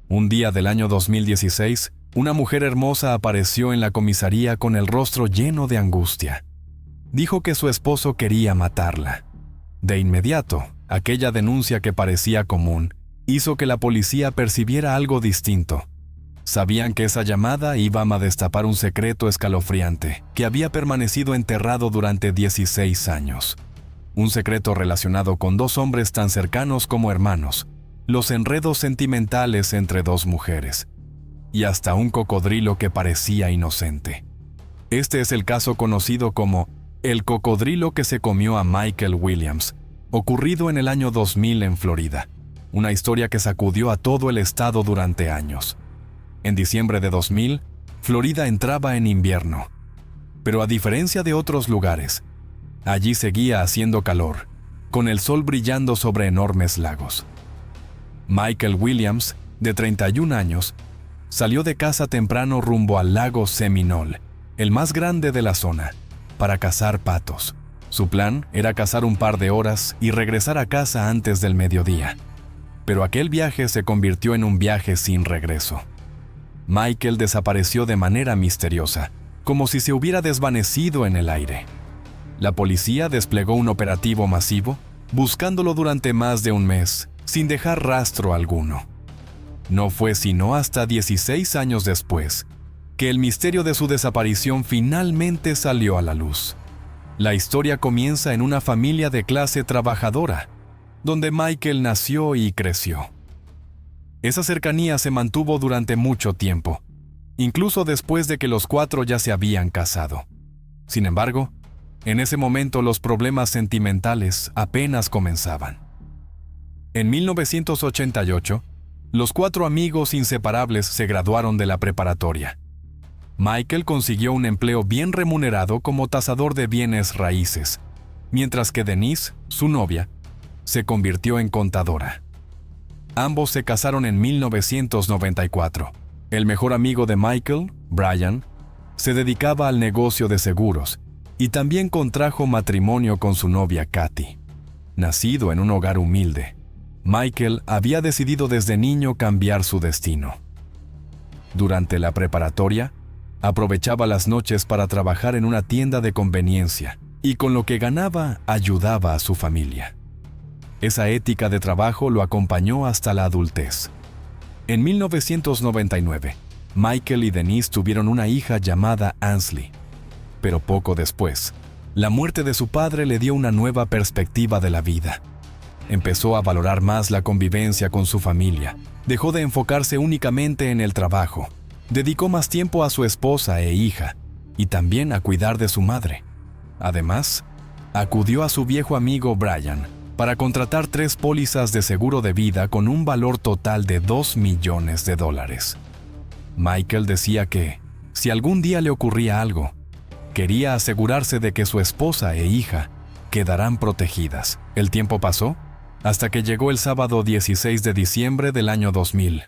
Un día del año 2016, una mujer hermosa apareció en la comisaría con el rostro lleno de angustia. Dijo que su esposo quería matarla. De inmediato, aquella denuncia que parecía común hizo que la policía percibiera algo distinto. Sabían que esa llamada iba a destapar un secreto escalofriante que había permanecido enterrado durante 16 años. Un secreto relacionado con dos hombres tan cercanos como hermanos, los enredos sentimentales entre dos mujeres, y hasta un cocodrilo que parecía inocente. Este es el caso conocido como el cocodrilo que se comió a Michael Williams, ocurrido en el año 2000 en Florida, una historia que sacudió a todo el estado durante años. En diciembre de 2000, Florida entraba en invierno. Pero a diferencia de otros lugares, allí seguía haciendo calor, con el sol brillando sobre enormes lagos. Michael Williams, de 31 años, salió de casa temprano rumbo al lago Seminole, el más grande de la zona, para cazar patos. Su plan era cazar un par de horas y regresar a casa antes del mediodía. Pero aquel viaje se convirtió en un viaje sin regreso. Michael desapareció de manera misteriosa, como si se hubiera desvanecido en el aire. La policía desplegó un operativo masivo, buscándolo durante más de un mes, sin dejar rastro alguno. No fue sino hasta 16 años después que el misterio de su desaparición finalmente salió a la luz. La historia comienza en una familia de clase trabajadora, donde Michael nació y creció. Esa cercanía se mantuvo durante mucho tiempo, incluso después de que los cuatro ya se habían casado. Sin embargo, en ese momento los problemas sentimentales apenas comenzaban. En 1988, los cuatro amigos inseparables se graduaron de la preparatoria. Michael consiguió un empleo bien remunerado como tasador de bienes raíces, mientras que Denise, su novia, se convirtió en contadora. Ambos se casaron en 1994. El mejor amigo de Michael, Brian, se dedicaba al negocio de seguros y también contrajo matrimonio con su novia Kathy. Nacido en un hogar humilde, Michael había decidido desde niño cambiar su destino. Durante la preparatoria, aprovechaba las noches para trabajar en una tienda de conveniencia y con lo que ganaba ayudaba a su familia. Esa ética de trabajo lo acompañó hasta la adultez. En 1999, Michael y Denise tuvieron una hija llamada Ansley. Pero poco después, la muerte de su padre le dio una nueva perspectiva de la vida. Empezó a valorar más la convivencia con su familia, dejó de enfocarse únicamente en el trabajo, dedicó más tiempo a su esposa e hija, y también a cuidar de su madre. Además, acudió a su viejo amigo Brian para contratar 3 pólizas de seguro de vida con un valor total de $2 millones. Michael decía que, si algún día le ocurría algo, quería asegurarse de que su esposa e hija quedaran protegidas. El tiempo pasó hasta que llegó el sábado 16 de diciembre del año 2000.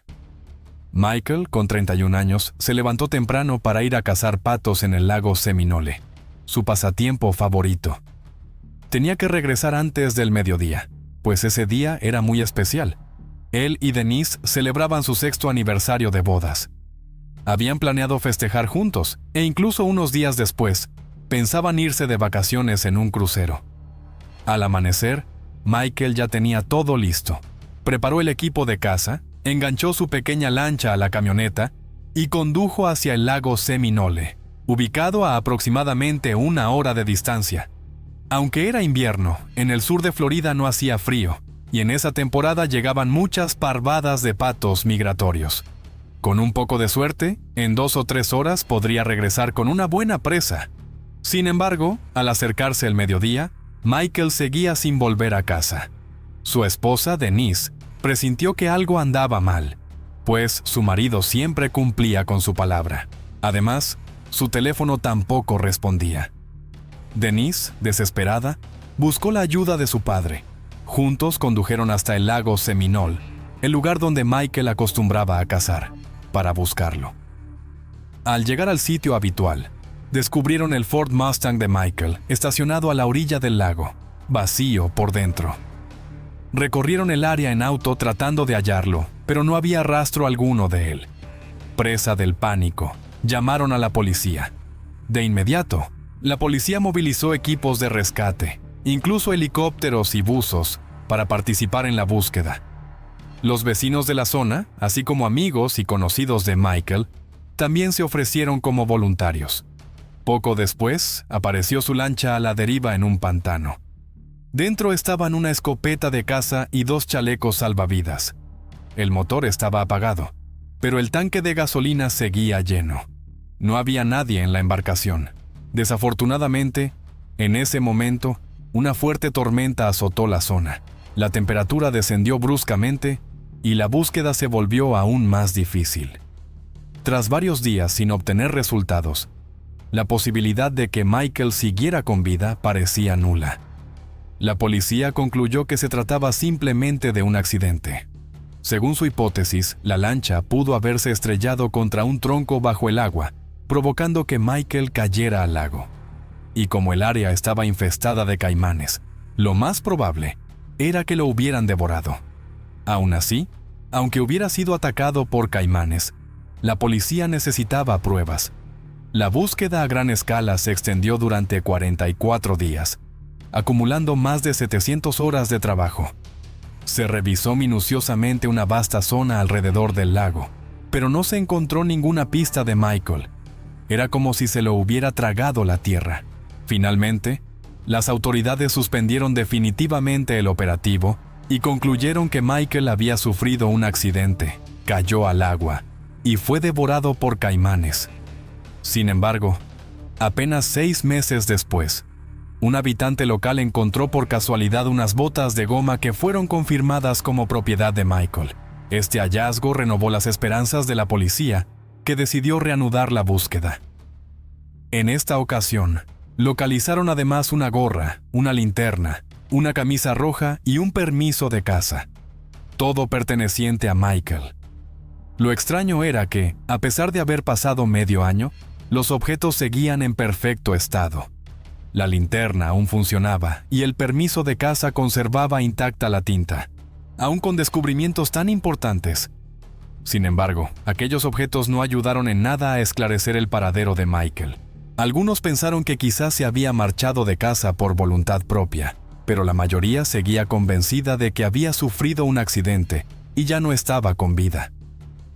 Michael, con 31 años, se levantó temprano para ir a cazar patos en el lago Seminole, su pasatiempo favorito. Tenía que regresar antes del mediodía, pues ese día era muy especial. Él y Denise celebraban su 6º aniversario de bodas. Habían planeado festejar juntos, e incluso unos días después, pensaban irse de vacaciones en un crucero. Al amanecer, Michael ya tenía todo listo. Preparó el equipo de caza, enganchó su pequeña lancha a la camioneta y condujo hacia el lago Seminole, ubicado a aproximadamente 1 hora de distancia. Aunque era invierno, en el sur de Florida no hacía frío, y en esa temporada llegaban muchas parvadas de patos migratorios. Con un poco de suerte, en 2 o 3 horas podría regresar con una buena presa. Sin embargo, al acercarse el mediodía, Michael seguía sin volver a casa. Su esposa, Denise, presintió que algo andaba mal, pues su marido siempre cumplía con su palabra. Además, su teléfono tampoco respondía. Denise, desesperada, buscó la ayuda de su padre. Juntos condujeron hasta el lago Seminole, el lugar donde Michael acostumbraba a cazar, para buscarlo. Al llegar al sitio habitual, descubrieron el Ford Mustang de Michael, estacionado a la orilla del lago, vacío por dentro. Recorrieron el área en auto tratando de hallarlo, pero no había rastro alguno de él. Presa del pánico, llamaron a la policía. De inmediato, la policía movilizó equipos de rescate, incluso helicópteros y buzos, para participar en la búsqueda. Los vecinos de la zona, así como amigos y conocidos de Michael, también se ofrecieron como voluntarios. Poco después, apareció su lancha a la deriva en un pantano. Dentro estaban una escopeta de caza y 2 chalecos salvavidas. El motor estaba apagado, pero el tanque de gasolina seguía lleno. No había nadie en la embarcación. Desafortunadamente, en ese momento, una fuerte tormenta azotó la zona. La temperatura descendió bruscamente y la búsqueda se volvió aún más difícil. Tras varios días sin obtener resultados, la posibilidad de que Michael siguiera con vida parecía nula. La policía concluyó que se trataba simplemente de un accidente. Según su hipótesis, la lancha pudo haberse estrellado contra un tronco bajo el agua, provocando que Michael cayera al lago. Y como el área estaba infestada de caimanes, lo más probable era que lo hubieran devorado. Aún así, aunque hubiera sido atacado por caimanes, la policía necesitaba pruebas. La búsqueda a gran escala se extendió durante 44 días, acumulando más de 700 horas de trabajo. Se revisó minuciosamente una vasta zona alrededor del lago, pero no se encontró ninguna pista de Michael. Era como si se lo hubiera tragado la tierra. Finalmente, las autoridades suspendieron definitivamente el operativo y concluyeron que Michael había sufrido un accidente, cayó al agua y fue devorado por caimanes. Sin embargo, apenas 6 meses después, un habitante local encontró por casualidad unas botas de goma que fueron confirmadas como propiedad de Michael. Este hallazgo renovó las esperanzas de la policía, que decidió reanudar la búsqueda. En esta ocasión, localizaron además una gorra, una linterna, una camisa roja y un permiso de caza, todo perteneciente a Michael. Lo extraño era que, a pesar de haber pasado medio año, los objetos seguían en perfecto estado. La linterna aún funcionaba y el permiso de caza conservaba intacta la tinta, aún con descubrimientos tan importantes. Sin embargo, aquellos objetos no ayudaron en nada a esclarecer el paradero de Michael. Algunos pensaron que quizás se había marchado de casa por voluntad propia, pero la mayoría seguía convencida de que había sufrido un accidente y ya no estaba con vida.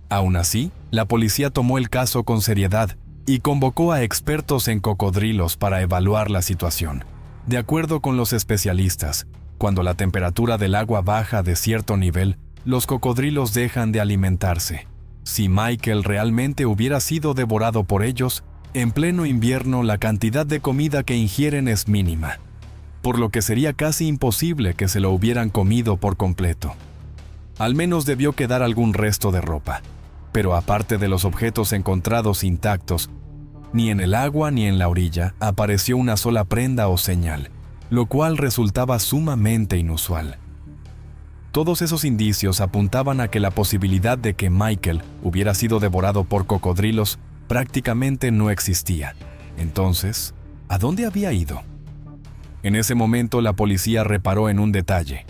Aún así, la policía tomó el caso con seriedad y convocó a expertos en cocodrilos para evaluar la situación. De acuerdo con los especialistas, cuando la temperatura del agua baja de cierto nivel, los cocodrilos dejan de alimentarse. Si Michael realmente hubiera sido devorado por ellos, en pleno invierno la cantidad de comida que ingieren es mínima, por lo que sería casi imposible que se lo hubieran comido por completo. Al menos debió quedar algún resto de ropa. Pero aparte de los objetos encontrados intactos, ni en el agua ni en la orilla apareció una sola prenda o señal, lo cual resultaba sumamente inusual. Todos esos indicios apuntaban a que la posibilidad de que Michael hubiera sido devorado por cocodrilos prácticamente no existía. Entonces, ¿a dónde había ido? En ese momento la policía reparó en un detalle.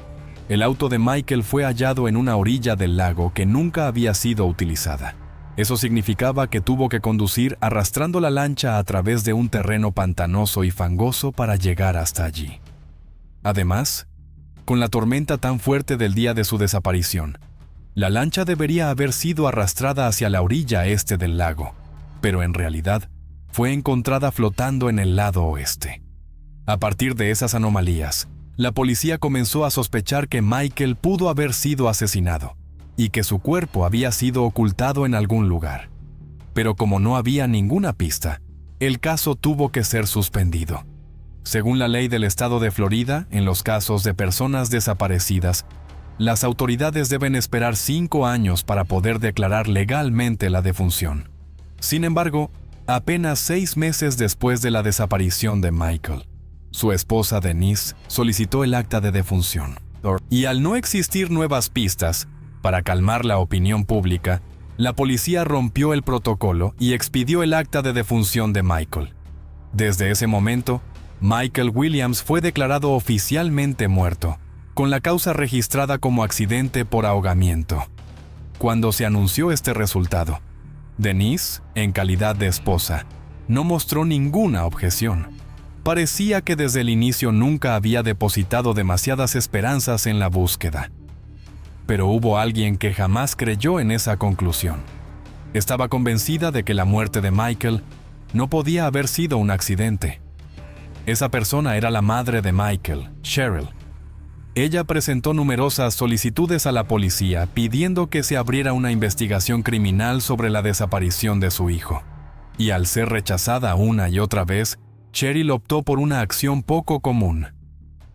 El auto de Michael fue hallado en una orilla del lago que nunca había sido utilizada. Eso significaba que tuvo que conducir arrastrando la lancha a través de un terreno pantanoso y fangoso para llegar hasta allí. Además, con la tormenta tan fuerte del día de su desaparición, la lancha debería haber sido arrastrada hacia la orilla este del lago, pero en realidad fue encontrada flotando en el lado oeste. A partir de esas anomalías, la policía comenzó a sospechar que Michael pudo haber sido asesinado y que su cuerpo había sido ocultado en algún lugar. Pero como no había ninguna pista, el caso tuvo que ser suspendido. Según la ley del estado de Florida, en los casos de personas desaparecidas, las autoridades deben esperar 5 años para poder declarar legalmente la defunción. Sin embargo, apenas 6 meses después de la desaparición de Michael, su esposa Denise solicitó el acta de defunción. Y al no existir nuevas pistas, para calmar la opinión pública, la policía rompió el protocolo y expidió el acta de defunción de Michael. Desde ese momento, Michael Williams fue declarado oficialmente muerto, con la causa registrada como accidente por ahogamiento. cuando se anunció este resultado. Denise, en calidad de esposa, no mostró ninguna objeción. Parecía que desde el inicio nunca había depositado demasiadas esperanzas en la búsqueda. Pero hubo alguien que jamás creyó en esa conclusión. Estaba convencida de que la muerte de Michael no podía haber sido un accidente. Esa persona era la madre de Michael, Cheryl. Ella presentó numerosas solicitudes a la policía pidiendo que se abriera una investigación criminal sobre la desaparición de su hijo. Y al ser rechazada una y otra vez, Cheryl optó por una acción poco común.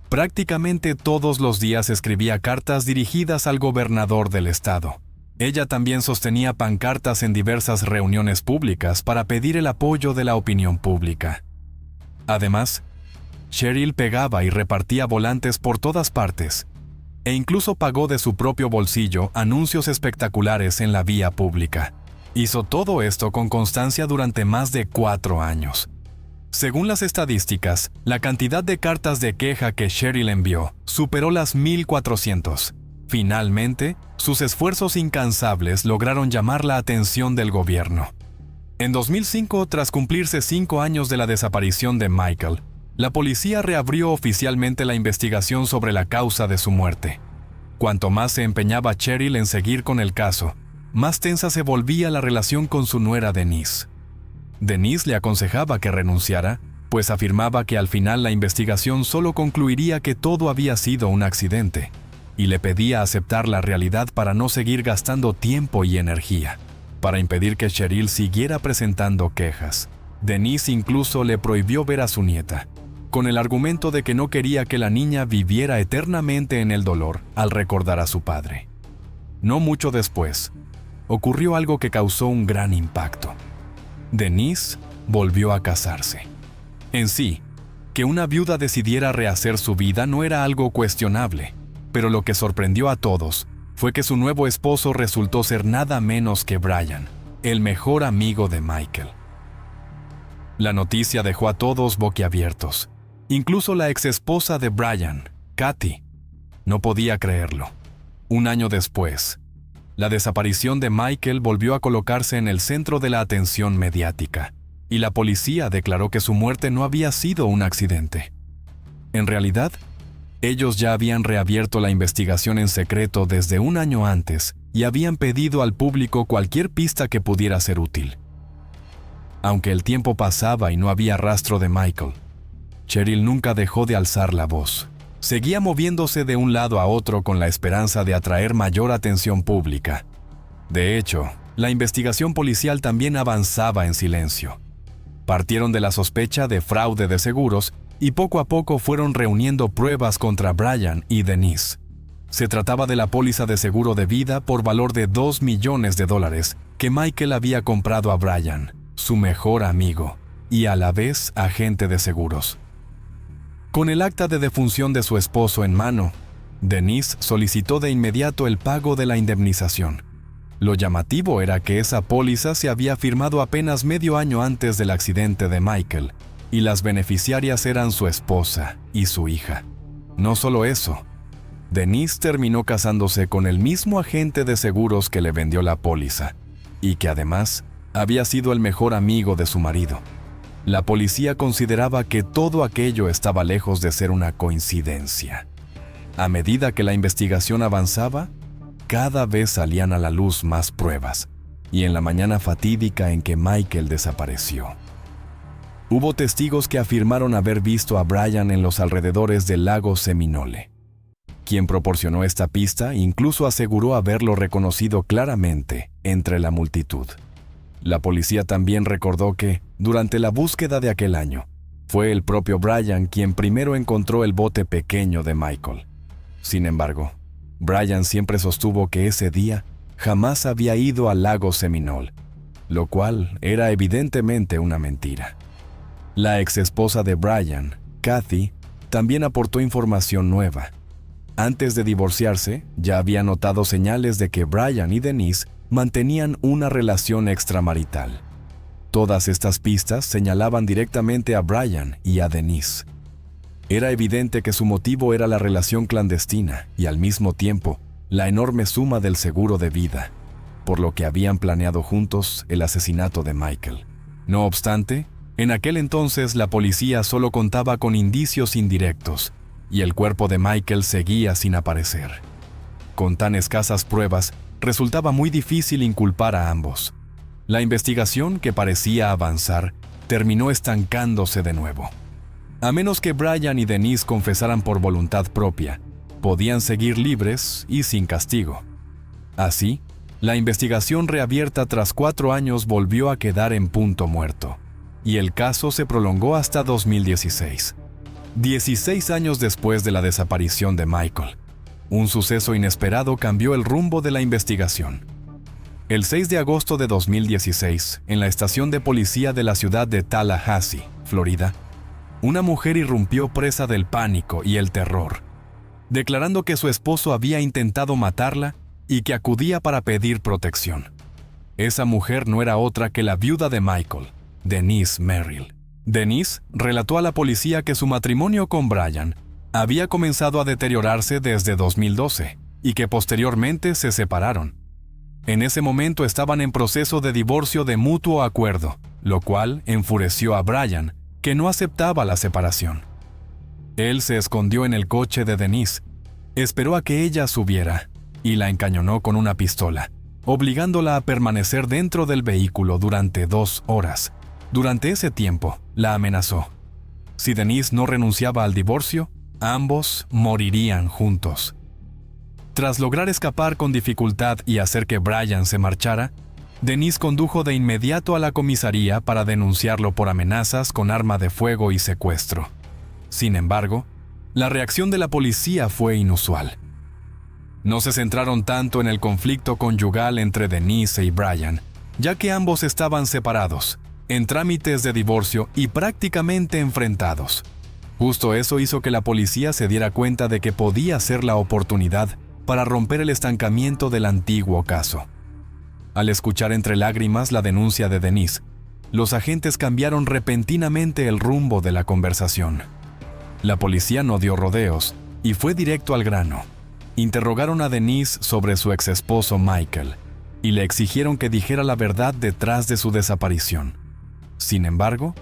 Prácticamente todos los días escribía cartas dirigidas al gobernador del estado. Ella también sostenía pancartas en diversas reuniones públicas para pedir el apoyo de la opinión pública. Además, Cheryl pegaba y repartía volantes por todas partes, e incluso pagó de su propio bolsillo anuncios espectaculares en la vía pública. Hizo todo esto con constancia durante más de 4 años. Según las estadísticas, la cantidad de cartas de queja que Cheryl envió superó las 1,400. Finalmente, sus esfuerzos incansables lograron llamar la atención del gobierno. En 2005, tras cumplirse 5 años de la desaparición de Michael, la policía reabrió oficialmente la investigación sobre la causa de su muerte. Cuanto más se empeñaba Cheryl en seguir con el caso, más tensa se volvía la relación con su nuera Denise. Denise le aconsejaba que renunciara, pues afirmaba que al final la investigación solo concluiría que todo había sido un accidente, y le pedía aceptar la realidad para no seguir gastando tiempo y energía. Para impedir que Cheryl siguiera presentando quejas, Denise incluso le prohibió ver a su nieta, con el argumento de que no quería que la niña viviera eternamente en el dolor al recordar a su padre. No mucho después, ocurrió algo que causó un gran impacto. Denise volvió a casarse. En sí, que una viuda decidiera rehacer su vida no era algo cuestionable, pero lo que sorprendió a todos fue que su nuevo esposo resultó ser nada menos que Brian, el mejor amigo de Michael. La noticia dejó a todos boquiabiertos, incluso la exesposa de Brian, Kathy. No podía creerlo. Un año después, la desaparición de Michael volvió a colocarse en el centro de la atención mediática, y la policía declaró que su muerte no había sido un accidente. En realidad, ellos ya habían reabierto la investigación en secreto desde un año antes y habían pedido al público cualquier pista que pudiera ser útil. Aunque el tiempo pasaba y no había rastro de Michael, Cheryl nunca dejó de alzar la voz. Seguía moviéndose de un lado a otro con la esperanza de atraer mayor atención pública. De hecho, la investigación policial también avanzaba en silencio. Partieron de la sospecha de fraude de seguros y poco a poco fueron reuniendo pruebas contra Brian y Denise. Se trataba de la póliza de seguro de vida por valor de $2 millones que Michael había comprado a Brian, su mejor amigo, y a la vez agente de seguros. Con el acta de defunción de su esposo en mano, Denise solicitó de inmediato el pago de la indemnización. Lo llamativo era que esa póliza se había firmado apenas medio año antes del accidente de Michael, y las beneficiarias eran su esposa y su hija. No solo eso, Denise terminó casándose con el mismo agente de seguros que le vendió la póliza, y que además había sido el mejor amigo de su marido. La policía consideraba que todo aquello estaba lejos de ser una coincidencia. A medida que la investigación avanzaba, cada vez salían a la luz más pruebas, y en la mañana fatídica en que Michael desapareció, hubo testigos que afirmaron haber visto a Brian en los alrededores del lago Seminole. Quien proporcionó esta pista incluso aseguró haberlo reconocido claramente entre la multitud. La policía también recordó que, durante la búsqueda de aquel año, fue el propio Brian quien primero encontró el bote pequeño de Michael. Sin embargo, Brian siempre sostuvo que ese día jamás había ido al lago Seminole, lo cual era evidentemente una mentira. La exesposa de Brian, Kathy, también aportó información nueva. Antes de divorciarse, ya había notado señales de que Brian y Denise mantenían una relación extramarital. Todas estas pistas señalaban directamente a Brian y a Denise. Era evidente que su motivo era la relación clandestina y al mismo tiempo la enorme suma del seguro de vida. por lo que habían planeado juntos el asesinato de Michael. No obstante, en aquel entonces la policía solo contaba con indicios indirectos y el cuerpo de Michael seguía sin aparecer. Con tan escasas pruebas, resultaba muy difícil inculpar a ambos. La investigación, que parecía avanzar, terminó estancándose de nuevo. A menos que Brian y Denise confesaran por voluntad propia, podían seguir libres y sin castigo. Así, la investigación reabierta tras 4 años volvió a quedar en punto muerto, y el caso se prolongó hasta 2016. 16 años después de la desaparición de Michael, un suceso inesperado cambió el rumbo de la investigación. El 6 de agosto de 2016, en la estación de policía de la ciudad de Tallahassee, Florida, una mujer irrumpió presa del pánico y el terror, declarando que su esposo había intentado matarla y que acudía para pedir protección. Esa mujer no era otra que la viuda de Michael, Denise Merrill. Denise relató a la policía que su matrimonio con Brian había comenzado a deteriorarse desde 2012 y que posteriormente se separaron. En ese momento estaban en proceso de divorcio de mutuo acuerdo, lo cual enfureció a Brian, que no aceptaba la separación. Él se escondió en el coche de Denise, esperó a que ella subiera y la encañonó con una pistola, obligándola a permanecer dentro del vehículo durante 2 horas. Durante ese tiempo, la amenazó. Si Denise no renunciaba al divorcio, ambos morirían juntos. Tras lograr escapar con dificultad y hacer que Brian se marchara, Denise condujo de inmediato a la comisaría para denunciarlo por amenazas con arma de fuego y secuestro. Sin embargo, la reacción de la policía fue inusual. No se centraron tanto en el conflicto conyugal entre Denise y Brian, ya que ambos estaban separados, en trámites de divorcio y prácticamente enfrentados. Justo eso hizo que la policía se diera cuenta de que podía ser la oportunidad para romper el estancamiento del antiguo caso. Al escuchar entre lágrimas la denuncia de Denise, los agentes cambiaron repentinamente el rumbo de la conversación. La policía no dio rodeos y fue directo al grano. Interrogaron a Denise sobre su exesposo Michael y le exigieron que dijera la verdad detrás de su desaparición. Sin embargo,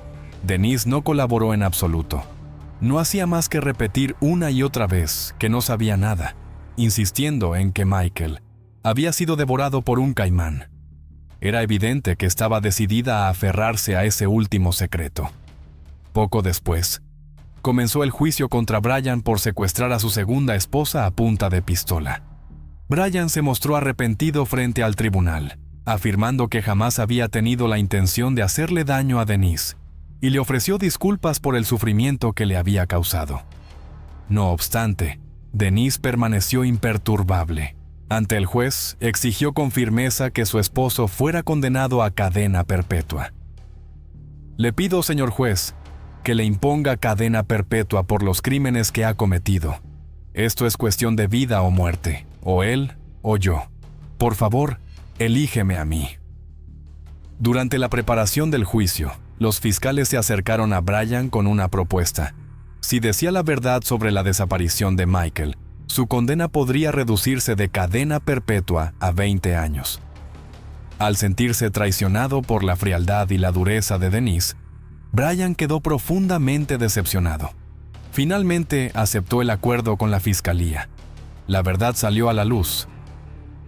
Denise no colaboró en absoluto. No hacía más que repetir una y otra vez que no sabía nada, insistiendo en que Michael había sido devorado por un caimán. Era evidente que estaba decidida a aferrarse a ese último secreto. Poco después, comenzó el juicio contra Brian por secuestrar a su segunda esposa a punta de pistola. Brian se mostró arrepentido frente al tribunal, afirmando que jamás había tenido la intención de hacerle daño a Denise, y le ofreció disculpas por el sufrimiento que le había causado. No obstante, Denise permaneció imperturbable. Ante el juez, exigió con firmeza que su esposo fuera condenado a cadena perpetua. «Le pido, señor juez, que le imponga cadena perpetua por los crímenes que ha cometido. Esto es cuestión de vida o muerte, o él o yo. Por favor, elígeme a mí». Durante la preparación del juicio, los fiscales se acercaron a Brian con una propuesta. Si decía la verdad sobre la desaparición de Michael, su condena podría reducirse de cadena perpetua a 20 años. Al sentirse traicionado por la frialdad y la dureza de Denise, Brian quedó profundamente decepcionado. Finalmente aceptó el acuerdo con la fiscalía. La verdad salió a la luz.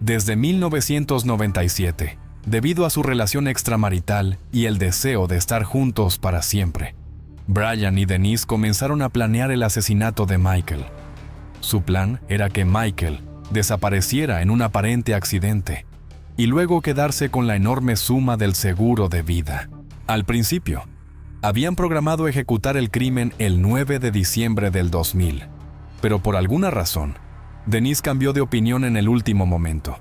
Desde 1997, debido a su relación extramarital y el deseo de estar juntos para siempre, Brian y Denise comenzaron a planear el asesinato de Michael. Su plan era que Michael desapareciera en un aparente accidente y luego quedarse con la enorme suma del seguro de vida. Al principio, habían programado ejecutar el crimen el 9 de diciembre del 2000, pero por alguna razón, Denise cambió de opinión en el último momento.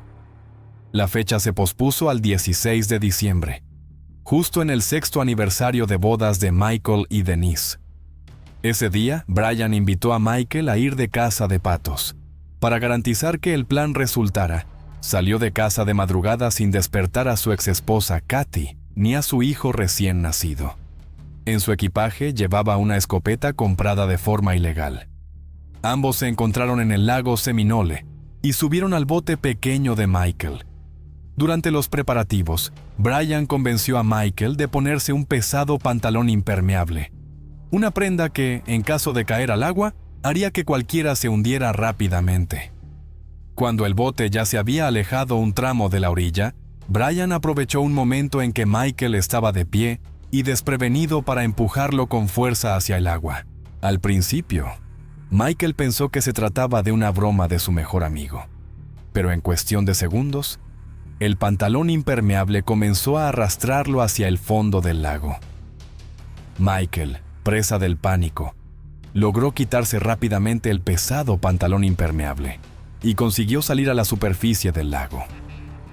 La fecha se pospuso al 16 de diciembre, justo en el 6º aniversario de bodas de Michael y Denise. Ese día, Brian invitó a Michael a ir de caza de patos. Para garantizar que el plan resultara, salió de casa de madrugada sin despertar a su exesposa Kathy ni a su hijo recién nacido. En su equipaje llevaba una escopeta comprada de forma ilegal. Ambos se encontraron en el lago Seminole y subieron al bote pequeño de Michael. Durante los preparativos, Brian convenció a Michael de ponerse un pesado pantalón impermeable, una prenda que, en caso de caer al agua, haría que cualquiera se hundiera rápidamente. Cuando el bote ya se había alejado un tramo de la orilla, Brian aprovechó un momento en que Michael estaba de pie y desprevenido para empujarlo con fuerza hacia el agua. Al principio, Michael pensó que se trataba de una broma de su mejor amigo, pero en cuestión de segundos, el pantalón impermeable comenzó a arrastrarlo hacia el fondo del lago. Michael, presa del pánico, logró quitarse rápidamente el pesado pantalón impermeable y consiguió salir a la superficie del lago.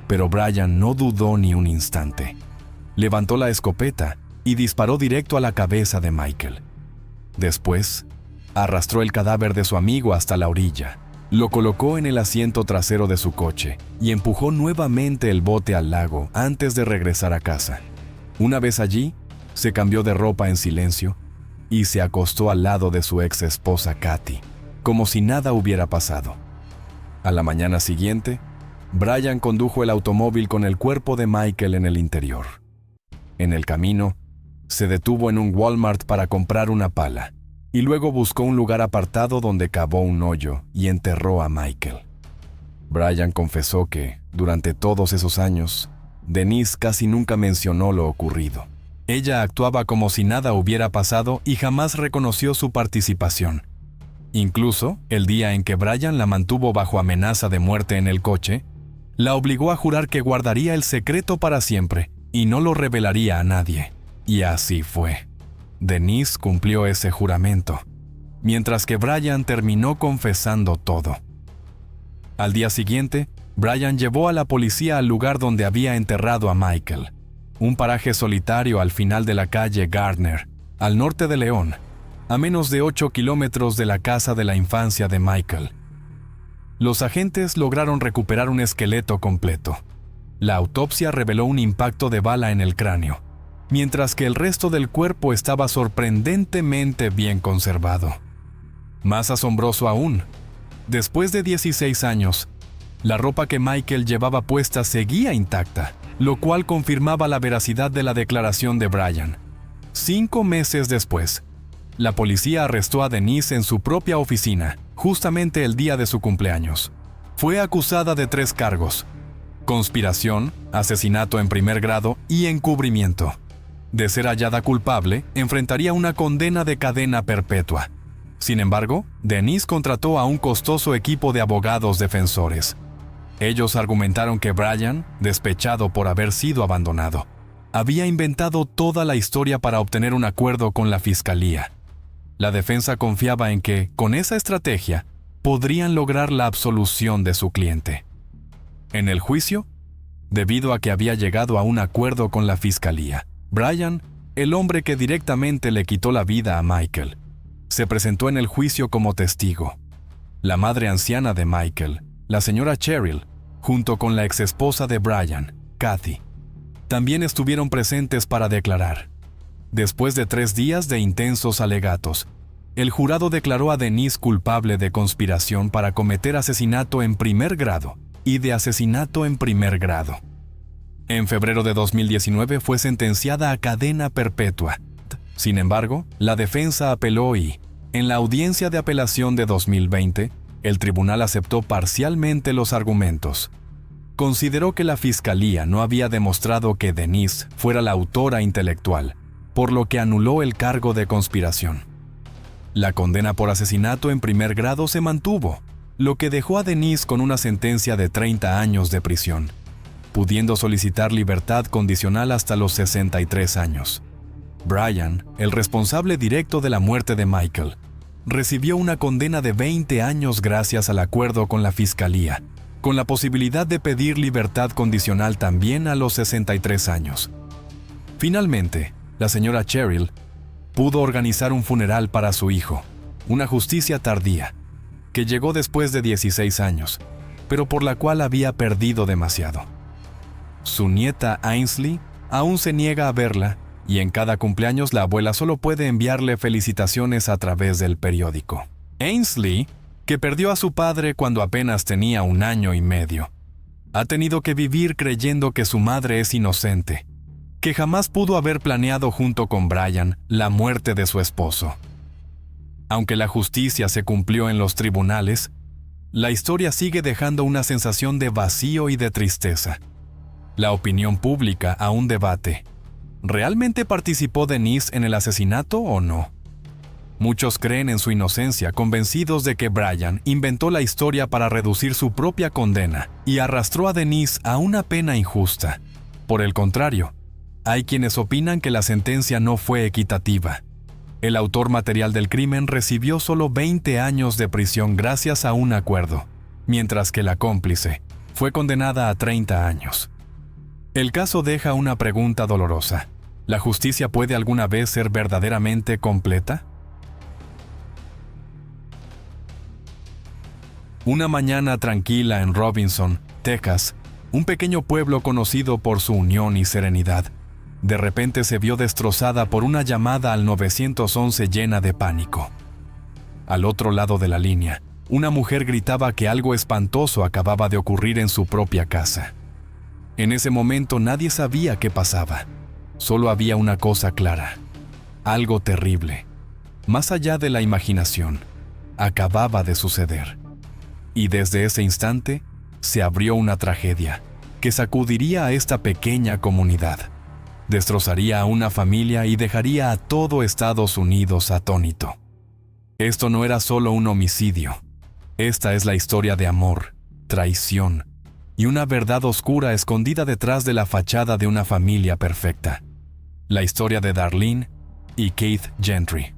Pero Brian no dudó ni un instante. Levantó la escopeta y disparó directo a la cabeza de Michael. Después, arrastró el cadáver de su amigo hasta la orilla, lo colocó en el asiento trasero de su coche y empujó nuevamente el bote al lago antes de regresar a casa. Una vez allí, se cambió de ropa en silencio y se acostó al lado de su ex esposa Kathy, como si nada hubiera pasado. A la mañana siguiente, Brian condujo el automóvil con el cuerpo de Michael en el interior. En el camino, se detuvo en un Walmart para comprar una pala y luego buscó un lugar apartado donde cavó un hoyo y enterró a Michael. Brian confesó que, durante todos esos años, Denise casi nunca mencionó lo ocurrido. Ella actuaba como si nada hubiera pasado y jamás reconoció su participación. Incluso, el día en que Brian la mantuvo bajo amenaza de muerte en el coche, la obligó a jurar que guardaría el secreto para siempre y no lo revelaría a nadie. Y así fue. Denise cumplió ese juramento, mientras que Brian terminó confesando todo. Al día siguiente, Brian llevó a la policía al lugar donde había enterrado a Michael, un paraje solitario al final de la calle Gardner, al norte de León, a menos de 8 kilómetros de la casa de la infancia de Michael. Los agentes lograron recuperar un esqueleto completo. La autopsia reveló un impacto de bala en el cráneo, mientras que el resto del cuerpo estaba sorprendentemente bien conservado. Más asombroso aún, después de 16 años, la ropa que Michael llevaba puesta seguía intacta, lo cual confirmaba la veracidad de la declaración de Brian. 5 meses después, la policía arrestó a Denise en su propia oficina, justamente el día de su cumpleaños. Fue acusada de 3 cargos: conspiración, asesinato en primer grado y encubrimiento. De ser hallada culpable, enfrentaría una condena de cadena perpetua. Sin embargo, Denise contrató a un costoso equipo de abogados defensores. Ellos argumentaron que Brian, despechado por haber sido abandonado, había inventado toda la historia para obtener un acuerdo con la fiscalía. La defensa confiaba en que, con esa estrategia, podrían lograr la absolución de su cliente. En el juicio, debido a que había llegado a un acuerdo con la fiscalía, Brian, el hombre que directamente le quitó la vida a Michael, se presentó en el juicio como testigo. La madre anciana de Michael, la señora Cheryl, junto con la exesposa de Brian, Kathy, también estuvieron presentes para declarar. Después de 3 días de intensos alegatos, el jurado declaró a Denise culpable de conspiración para cometer asesinato en primer grado y de asesinato en primer grado. En febrero de 2019 fue sentenciada a cadena perpetua. Sin embargo, la defensa apeló y, en la audiencia de apelación de 2020, el tribunal aceptó parcialmente los argumentos. Consideró que la fiscalía no había demostrado que Denise fuera la autora intelectual, por lo que anuló el cargo de conspiración. La condena por asesinato en primer grado se mantuvo, lo que dejó a Denise con una sentencia de 30 años de prisión, pudiendo solicitar libertad condicional hasta los 63 años. Brian, el responsable directo de la muerte de Michael, recibió una condena de 20 años gracias al acuerdo con la fiscalía, con la posibilidad de pedir libertad condicional también a los 63 años. Finalmente, la señora Cheryl pudo organizar un funeral para su hijo, una justicia tardía, que llegó después de 16 años, pero por la cual había perdido demasiado. Su nieta Ainsley aún se niega a verla, y en cada cumpleaños la abuela solo puede enviarle felicitaciones a través del periódico. Ainsley, que perdió a su padre cuando apenas tenía 1 año y medio, Ha tenido que vivir creyendo que su madre es inocente, que jamás pudo haber planeado junto con Brian la muerte de su esposo. Aunque la justicia se cumplió en los tribunales, la historia sigue dejando una sensación de vacío y de tristeza. La opinión pública aún debate. ¿Realmente participó Denise en el asesinato o no? Muchos creen en su inocencia, convencidos de que Brian inventó la historia para reducir su propia condena y arrastró a Denise a una pena injusta. Por el contrario, hay quienes opinan que la sentencia no fue equitativa. El autor material del crimen recibió solo 20 años de prisión gracias a un acuerdo, mientras que la cómplice fue condenada a 30 años. El caso deja una pregunta dolorosa. ¿La justicia puede alguna vez ser verdaderamente completa? Una mañana tranquila en Robinson, Texas, un pequeño pueblo conocido por su unión y serenidad, de repente se vio destrozada por una llamada al 911 llena de pánico. Al otro lado de la línea, una mujer gritaba que algo espantoso acababa de ocurrir en su propia casa. En ese momento nadie sabía qué pasaba. Solo había una cosa clara. Algo terrible, más allá de la imaginación, acababa de suceder. Y desde ese instante, se abrió una tragedia que sacudiría a esta pequeña comunidad. Destrozaría a una familia y dejaría a todo Estados Unidos atónito. Esto no era solo un homicidio. Esta es la historia de amor, traición y una verdad oscura escondida detrás de la fachada de una familia perfecta. La historia de Darlene y Keith Gentry.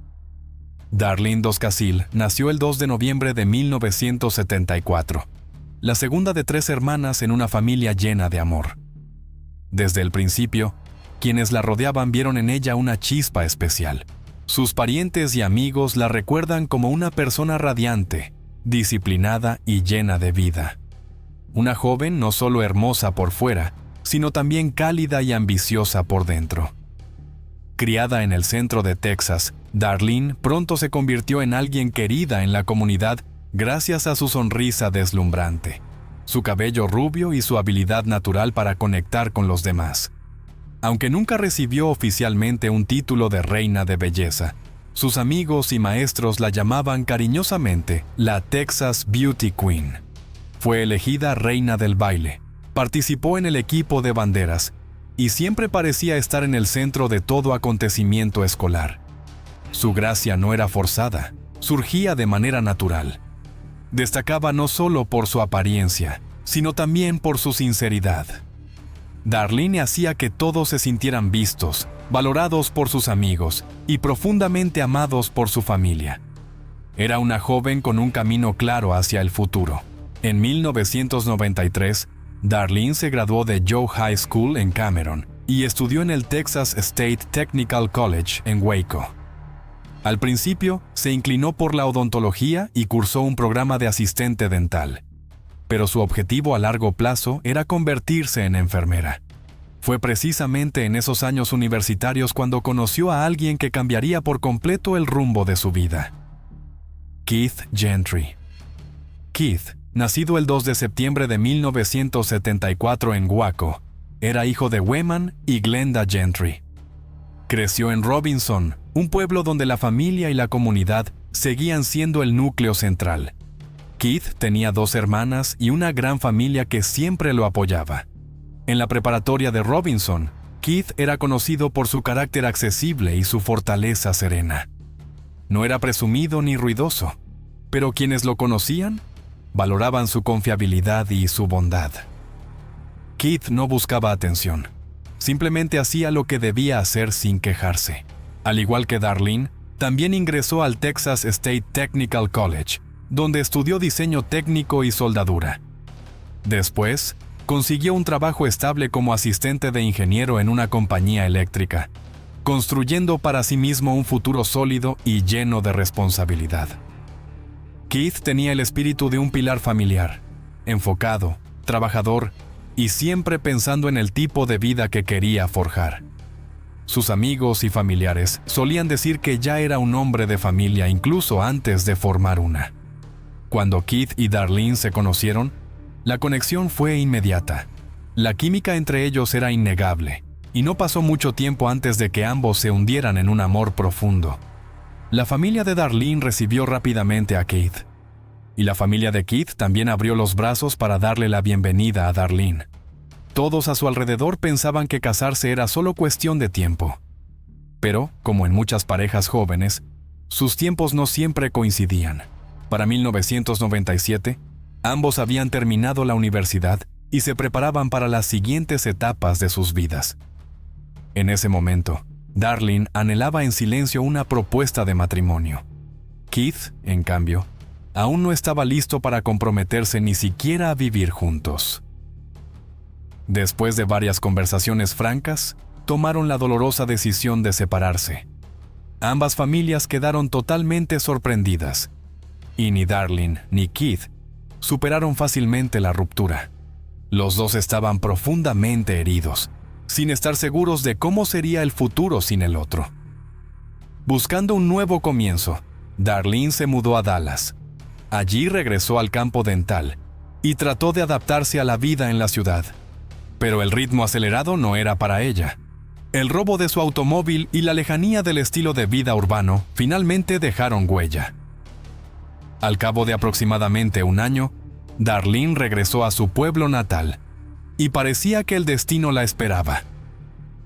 Darlene Doscasil nació el 2 de noviembre de 1974, la segunda de 3 hermanas en una familia llena de amor. Desde el principio, quienes la rodeaban vieron en ella una chispa especial. Sus parientes y amigos la recuerdan como una persona radiante, disciplinada y llena de vida. Una joven no solo hermosa por fuera, sino también cálida y ambiciosa por dentro. Criada en el centro de Texas, Darlene pronto se convirtió en alguien querida en la comunidad gracias a su sonrisa deslumbrante, su cabello rubio y su habilidad natural para conectar con los demás. Aunque nunca recibió oficialmente un título de reina de belleza, sus amigos y maestros la llamaban cariñosamente la Texas Beauty Queen. Fue elegida reina del baile, participó en el equipo de banderas y siempre parecía estar en el centro de todo acontecimiento escolar. Su gracia no era forzada, surgía de manera natural. Destacaba no solo por su apariencia, sino también por su sinceridad. Darlene hacía que todos se sintieran vistos, valorados por sus amigos y profundamente amados por su familia. Era una joven con un camino claro hacia el futuro. En 1993, Darlene se graduó de Joe High School en Cameron y estudió en el Texas State Technical College en Waco. Al principio, se inclinó por la odontología y cursó un programa de asistente dental. Pero su objetivo a largo plazo era convertirse en enfermera. Fue precisamente en esos años universitarios cuando conoció a alguien que cambiaría por completo el rumbo de su vida. Keith Gentry. Keith, nacido el 2 de septiembre de 1974 en Waco, era hijo de Wayman y Glenda Gentry. Creció en Robinson, un pueblo donde la familia y la comunidad seguían siendo el núcleo central. Keith tenía 2 hermanas y una gran familia que siempre lo apoyaba. En la preparatoria de Robinson, Keith era conocido por su carácter accesible y su fortaleza serena. No era presumido ni ruidoso, pero quienes lo conocían valoraban su confiabilidad y su bondad. Keith no buscaba atención, simplemente hacía lo que debía hacer sin quejarse. Al igual que Darlene, también ingresó al Texas State Technical College, donde estudió diseño técnico y soldadura. Después, consiguió un trabajo estable como asistente de ingeniero en una compañía eléctrica, construyendo para sí mismo un futuro sólido y lleno de responsabilidad. Keith tenía el espíritu de un pilar familiar, enfocado, trabajador y siempre pensando en el tipo de vida que quería forjar. Sus amigos y familiares solían decir que ya era un hombre de familia incluso antes de formar una. Cuando Keith y Darlene se conocieron, La conexión fue inmediata. La química entre ellos era innegable, y no pasó mucho tiempo antes de que ambos se hundieran en un amor profundo. La familia de Darlene recibió rápidamente a Keith, y la familia de Keith también abrió los brazos para darle la bienvenida a Darlene. Todos a su alrededor pensaban que casarse era solo cuestión de tiempo. Pero, como en muchas parejas jóvenes, sus tiempos no siempre coincidían. Para 1997, ambos habían terminado la universidad y se preparaban para las siguientes etapas de sus vidas. En ese momento, Darlene anhelaba en silencio una propuesta de matrimonio. Keith, en cambio, aún no estaba listo para comprometerse ni siquiera a vivir juntos. Después de varias conversaciones francas, tomaron la dolorosa decisión de separarse. Ambas familias quedaron totalmente sorprendidas, y ni Darlene ni Keith superaron fácilmente la ruptura. Los dos estaban profundamente heridos, sin estar seguros de cómo sería el futuro sin el otro. Buscando un nuevo comienzo, Darlene se mudó a Dallas. Allí regresó al campo dental y trató de adaptarse a la vida en la ciudad. Pero el ritmo acelerado no era para ella. El robo de su automóvil y la lejanía del estilo de vida urbano finalmente dejaron huella. Al cabo de aproximadamente un año, Darlene regresó a su pueblo natal, y parecía que el destino la esperaba.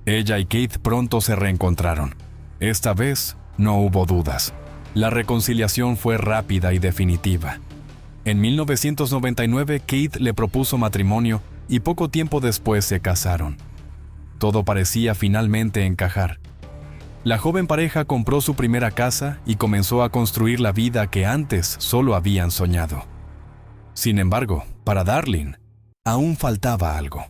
Ella y Keith pronto se reencontraron. Esta vez no hubo dudas. La reconciliación fue rápida y definitiva. En 1999, Keith le propuso matrimonio y poco tiempo después se casaron. Todo parecía finalmente encajar. La joven pareja compró su primera casa y comenzó a construir la vida que antes solo habían soñado. Sin embargo, para Darlene, aún faltaba algo.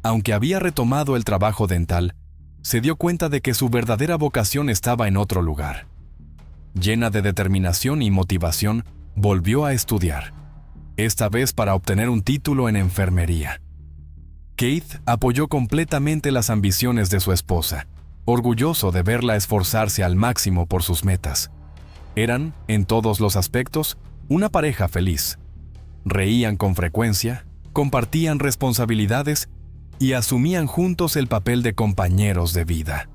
Aunque había retomado el trabajo dental, se dio cuenta de que su verdadera vocación estaba en otro lugar. Llena de determinación y motivación, volvió a estudiar, esta vez para obtener un título en enfermería. Keith apoyó completamente las ambiciones de su esposa, orgulloso de verla esforzarse al máximo por sus metas. Eran, en todos los aspectos, una pareja feliz. Reían con frecuencia, compartían responsabilidades y asumían juntos el papel de compañeros de vida.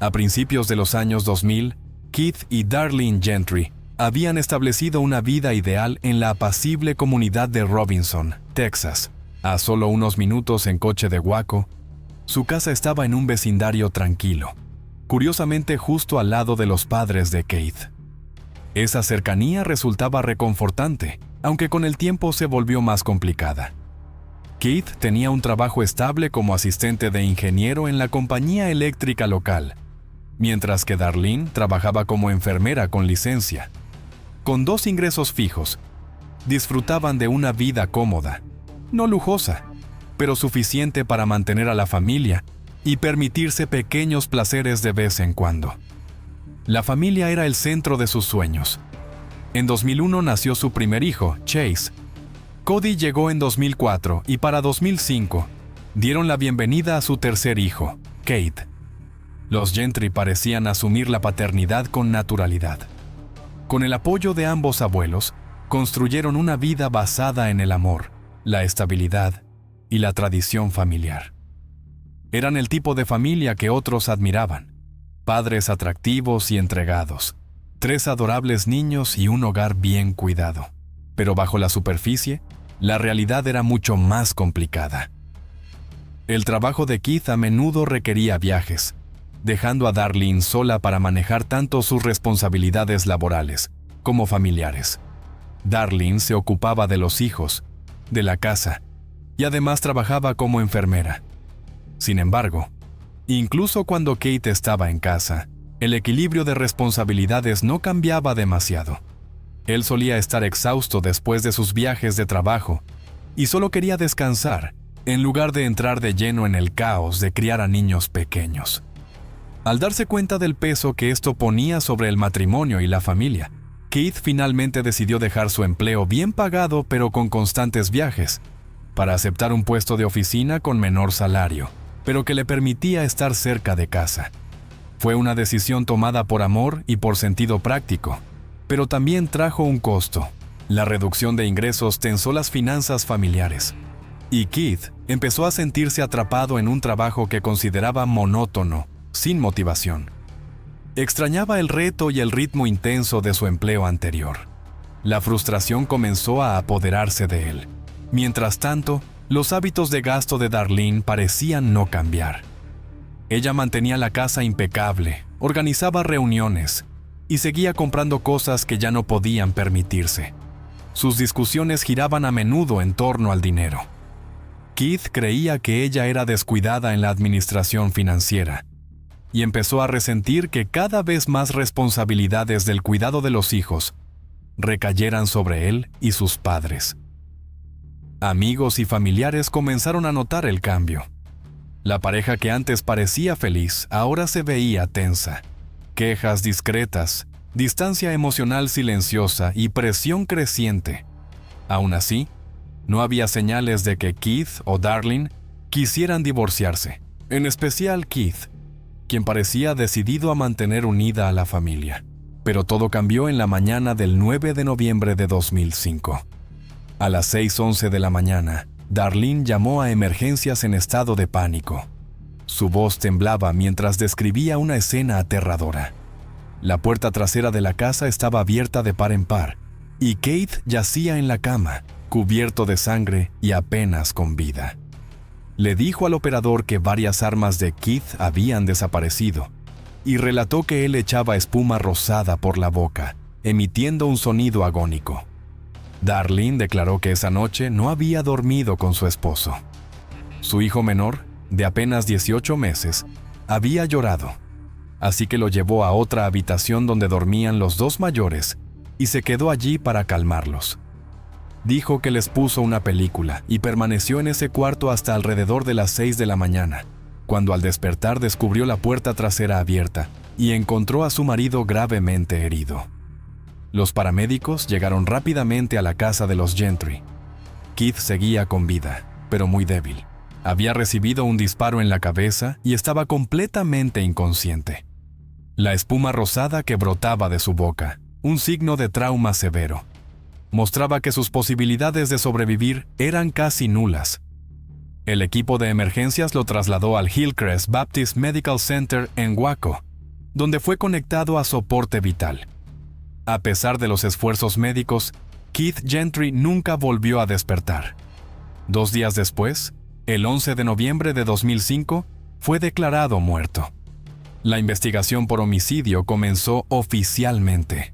A principios de los años 2000, Keith y Darlene Gentry habían establecido una vida ideal en la apacible comunidad de Robinson, Texas. A solo unos minutos en coche de Waco, su casa estaba en un vecindario tranquilo, curiosamente justo al lado de los padres de Keith. Esa cercanía resultaba reconfortante, aunque con el tiempo se volvió más complicada. Keith tenía un trabajo estable como asistente de ingeniero en la compañía eléctrica local, mientras que Darlene trabajaba como enfermera con licencia. Con 2 ingresos fijos, disfrutaban de una vida cómoda, no lujosa, pero suficiente para mantener a la familia y permitirse pequeños placeres de vez en cuando. La familia era el centro de sus sueños. En 2001 nació su primer hijo, Chase. Cody llegó en 2004 y para 2005 dieron la bienvenida a su tercer hijo, Kate. Los Gentry parecían asumir la paternidad con naturalidad. Con el apoyo de ambos abuelos, construyeron una vida basada en el amor, la estabilidad y la tradición familiar. Eran el tipo de familia que otros admiraban. Padres atractivos y entregados, 3 adorables niños y un hogar bien cuidado. Pero bajo la superficie, la realidad era mucho más complicada. El trabajo de Keith a menudo requería viajes, dejando a Darlene sola para manejar tanto sus responsabilidades laborales como familiares. Darlene se ocupaba de los hijos, de la casa, y además trabajaba como enfermera. Sin embargo, incluso cuando Kate estaba en casa, el equilibrio de responsabilidades no cambiaba demasiado. Él solía estar exhausto después de sus viajes de trabajo y solo quería descansar, en lugar de entrar de lleno en el caos de criar a niños pequeños. Al darse cuenta del peso que esto ponía sobre el matrimonio y la familia, Keith finalmente decidió dejar su empleo bien pagado pero con constantes viajes, para aceptar un puesto de oficina con menor salario, pero que le permitía estar cerca de casa. Fue una decisión tomada por amor y por sentido práctico, pero también trajo un costo: La reducción de ingresos tensó las finanzas familiares, y Keith empezó a sentirse atrapado en un trabajo que consideraba monótono, sin motivación. Extrañaba el reto y el ritmo intenso de su empleo anterior. La frustración comenzó a apoderarse de él. Mientras tanto, los hábitos de gasto de Darlene parecían no cambiar. Ella mantenía la casa impecable, organizaba reuniones y seguía comprando cosas que ya no podían permitirse. Sus discusiones giraban a menudo en torno al dinero. Keith creía que ella era descuidada en la administración financiera y empezó a resentir que cada vez más responsabilidades del cuidado de los hijos recayeran sobre él y sus padres. Amigos y familiares comenzaron a notar el cambio. La pareja que antes parecía feliz ahora se veía tensa. Quejas discretas, distancia emocional silenciosa y presión creciente. Aún así, no había señales de que Keith o Darlene quisieran divorciarse, en especial Keith, quien parecía decidido a mantener unida a la familia. Pero todo cambió en la mañana del 9 de noviembre de 2005. A las 6:11 de la mañana, Darlene llamó a emergencias en estado de pánico. Su voz temblaba mientras describía una escena aterradora. La puerta trasera de la casa estaba abierta de par en par, y Keith yacía en la cama, cubierto de sangre y apenas con vida. Le dijo al operador que varias armas de Keith habían desaparecido, y relató que él echaba espuma rosada por la boca, emitiendo un sonido agónico. Darlene declaró que esa noche no había dormido con su esposo. Su hijo menor, de apenas 18 meses, había llorado, así que lo llevó a otra habitación donde dormían los dos mayores y se quedó allí para calmarlos. Dijo que les puso una película y permaneció en ese cuarto hasta alrededor de las 6 de la mañana, cuando al despertar descubrió la puerta trasera abierta y encontró a su marido gravemente herido. Los paramédicos llegaron rápidamente a la casa de los Gentry. Keith seguía con vida, pero muy débil. Había recibido un disparo en la cabeza y estaba completamente inconsciente. La espuma rosada que brotaba de su boca, un signo de trauma severo, mostraba que sus posibilidades de sobrevivir eran casi nulas. El equipo de emergencias lo trasladó al Hillcrest Baptist Medical Center en Waco, donde fue conectado a soporte vital. A pesar de los esfuerzos médicos, Keith Gentry nunca volvió a despertar. 2 días después, el 11 de noviembre de 2005, fue declarado muerto. La investigación por homicidio comenzó oficialmente.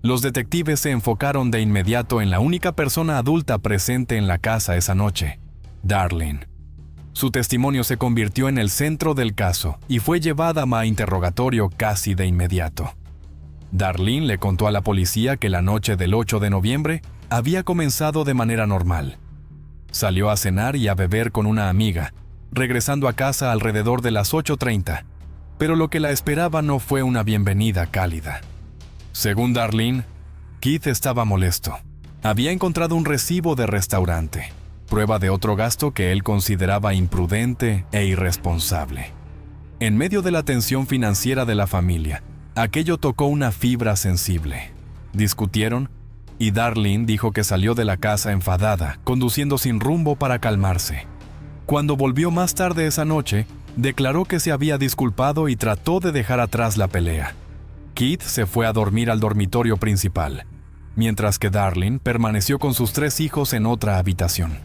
Los detectives se enfocaron de inmediato en la única persona adulta presente en la casa esa noche, Darlene. Su testimonio se convirtió en el centro del caso y fue llevada a interrogatorio casi de inmediato. Darlene le contó a la policía que la noche del 8 de noviembre había comenzado de manera normal. Salió a cenar y a beber con una amiga, regresando a casa alrededor de las 8:30, pero lo que la esperaba no fue una bienvenida cálida. Según Darlene, Keith estaba molesto. Había encontrado un recibo de restaurante, prueba de otro gasto que él consideraba imprudente e irresponsable. En medio de la tensión financiera de la familia, aquello tocó una fibra sensible. Discutieron y Darlene dijo que salió de la casa enfadada, conduciendo sin rumbo para calmarse. Cuando volvió más tarde esa noche, declaró que se había disculpado y trató de dejar atrás la pelea. Keith se fue a dormir al dormitorio principal, mientras que Darlene permaneció con sus 3 hijos en otra habitación.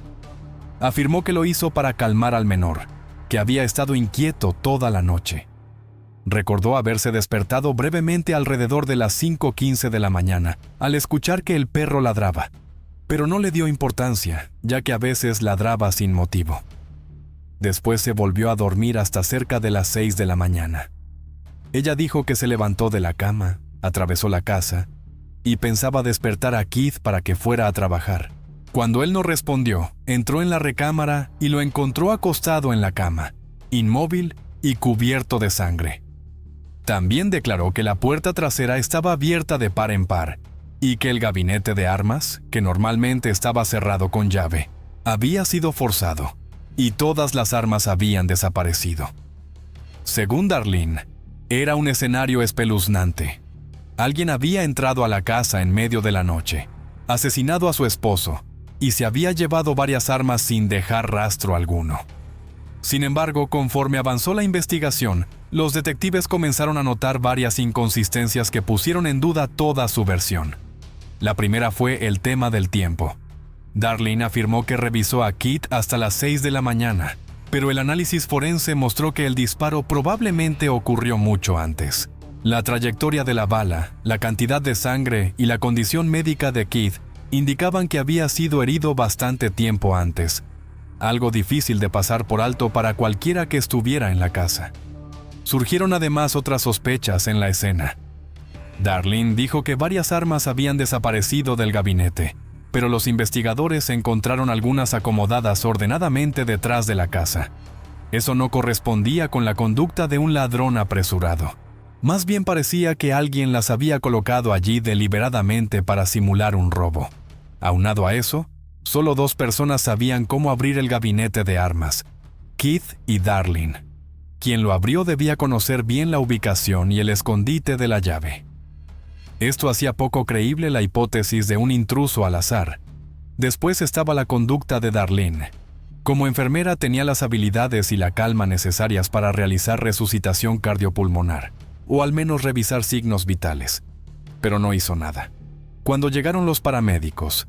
Afirmó que lo hizo para calmar al menor, que había estado inquieto toda la noche. Recordó haberse despertado brevemente alrededor de las 5:15 de la mañana, al escuchar que el perro ladraba, pero no le dio importancia, ya que a veces ladraba sin motivo. Después se volvió a dormir hasta cerca de las 6 de la mañana. Ella dijo que se levantó de la cama, atravesó la casa y pensaba despertar a Keith para que fuera a trabajar. Cuando él no respondió, entró en la recámara y lo encontró acostado en la cama, inmóvil y cubierto de sangre. También declaró que la puerta trasera estaba abierta de par en par y que el gabinete de armas, que normalmente estaba cerrado con llave, había sido forzado y todas las armas habían desaparecido. Según Darlene, era un escenario espeluznante. Alguien había entrado a la casa en medio de la noche, asesinado a su esposo y se había llevado varias armas sin dejar rastro alguno. Sin embargo, conforme avanzó la investigación, los detectives comenzaron a notar varias inconsistencias que pusieron en duda toda su versión. La primera fue el tema del tiempo. Darlene afirmó que revisó a Keith hasta las 6 de la mañana, pero el análisis forense mostró que el disparo probablemente ocurrió mucho antes. La trayectoria de la bala, la cantidad de sangre y la condición médica de Keith indicaban que había sido herido bastante tiempo antes, algo difícil de pasar por alto para cualquiera que estuviera en la casa. Surgieron además otras sospechas en la escena. Darlene dijo que varias armas habían desaparecido del gabinete, pero los investigadores encontraron algunas acomodadas ordenadamente detrás de la casa. Eso no correspondía con la conducta de un ladrón apresurado. Más bien parecía que alguien las había colocado allí deliberadamente para simular un robo. Aunado a eso, solo 2 personas sabían cómo abrir el gabinete de armas: Keith y Darlene. Quien lo abrió debía conocer bien la ubicación y el escondite de la llave. Esto hacía poco creíble la hipótesis de un intruso al azar. Después estaba la conducta de Darlene. Como enfermera tenía las habilidades y la calma necesarias para realizar resucitación cardiopulmonar, o al menos revisar signos vitales, pero no hizo nada. Cuando llegaron los paramédicos,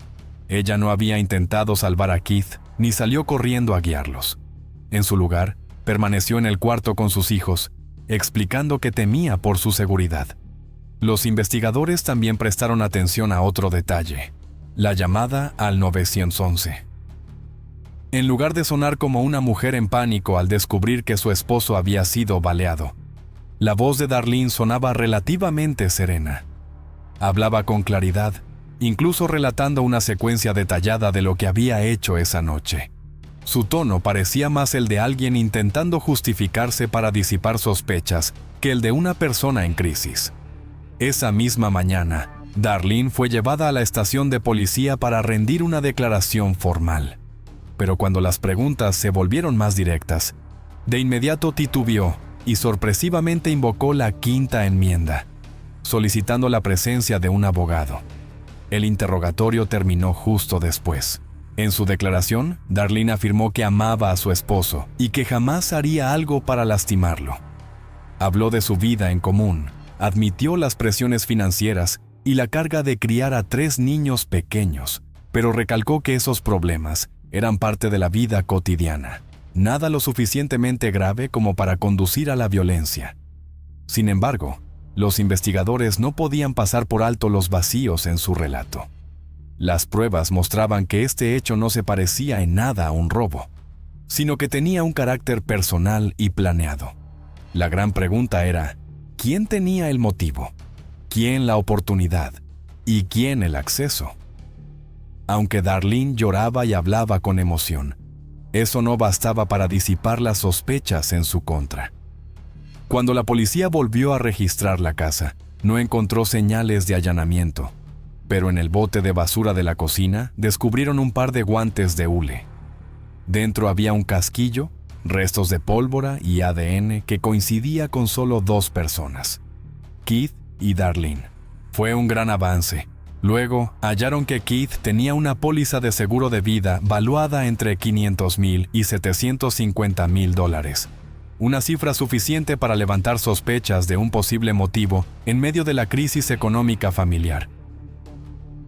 ella no había intentado salvar a Keith ni salió corriendo a guiarlos. En su lugar, permaneció en el cuarto con sus hijos, explicando que temía por su seguridad. Los investigadores también prestaron atención a otro detalle: la llamada al 911. En lugar de sonar como una mujer en pánico al descubrir que su esposo había sido baleado, la voz de Darlene sonaba relativamente serena. Hablaba con claridad, incluso relatando una secuencia detallada de lo que había hecho esa noche. Su tono parecía más el de alguien intentando justificarse para disipar sospechas que el de una persona en crisis. Esa misma mañana, Darlene fue llevada a la estación de policía para rendir una declaración formal. Pero cuando las preguntas se volvieron más directas, de inmediato titubeó y sorpresivamente invocó la quinta enmienda, solicitando la presencia de un abogado. El interrogatorio terminó justo después. En su declaración, Darlene afirmó que amaba a su esposo y que jamás haría algo para lastimarlo. Habló de su vida en común, admitió las presiones financieras y la carga de criar a 3 niños pequeños, pero recalcó que esos problemas eran parte de la vida cotidiana, nada lo suficientemente grave como para conducir a la violencia. Sin embargo, los investigadores no podían pasar por alto los vacíos en su relato. Las pruebas mostraban que este hecho no se parecía en nada a un robo, sino que tenía un carácter personal y planeado. La gran pregunta era: ¿quién tenía el motivo? ¿Quién la oportunidad? ¿Y quién el acceso? Aunque Darlene lloraba y hablaba con emoción, eso no bastaba para disipar las sospechas en su contra. Cuando la policía volvió a registrar la casa, no encontró señales de allanamiento, pero en el bote de basura de la cocina descubrieron un par de guantes de hule. Dentro había un casquillo, restos de pólvora y ADN que coincidía con solo 2 personas: Keith y Darlene. Fue un gran avance. Luego, hallaron que Keith tenía una póliza de seguro de vida valuada entre $500,000 y $750,000, una cifra suficiente para levantar sospechas de un posible motivo en medio de la crisis económica familiar.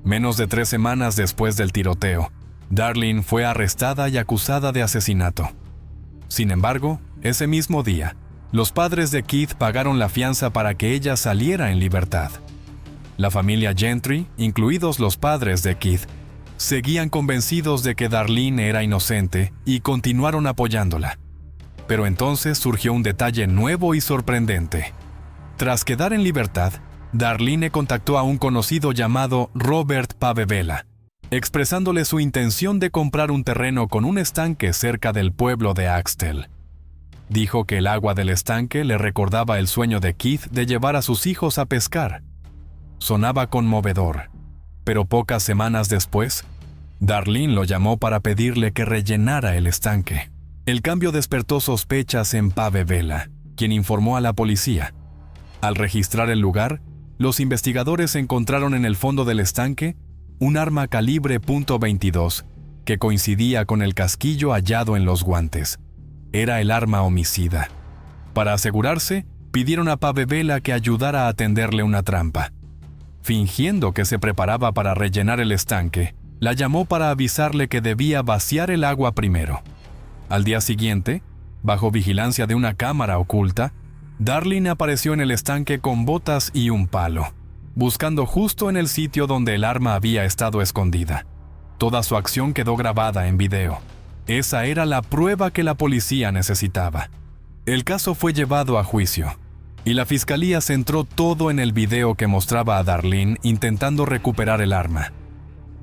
Menos de 3 semanas después del tiroteo, Darlene fue arrestada y acusada de asesinato. Sin embargo, ese mismo día, los padres de Keith pagaron la fianza para que ella saliera en libertad. La familia Gentry, incluidos los padres de Keith, seguían convencidos de que Darlene era inocente y continuaron apoyándola. Pero entonces surgió un detalle nuevo y sorprendente. Tras quedar en libertad, Darlene contactó a un conocido llamado Robert Pavevela, expresándole su intención de comprar un terreno con un estanque cerca del pueblo de Axtell. Dijo que el agua del estanque le recordaba el sueño de Keith de llevar a sus hijos a pescar. Sonaba conmovedor, pero pocas semanas después, Darlene lo llamó para pedirle que rellenara el estanque. El cambio despertó sospechas en Pavevela, quien informó a la policía. Al registrar el lugar, los investigadores encontraron en el fondo del estanque un arma calibre .22 que coincidía con el casquillo hallado en los guantes. Era el arma homicida. Para asegurarse, pidieron a Pavevela que ayudara a tenderle una trampa. Fingiendo que se preparaba para rellenar el estanque, la llamó para avisarle que debía vaciar el agua primero. Al día siguiente, bajo vigilancia de una cámara oculta, Darlene apareció en el estanque con botas y un palo, buscando justo en el sitio donde el arma había estado escondida. Toda su acción quedó grabada en video. Esa era la prueba que la policía necesitaba. El caso fue llevado a juicio, y la fiscalía centró todo en el video que mostraba a Darlene intentando recuperar el arma.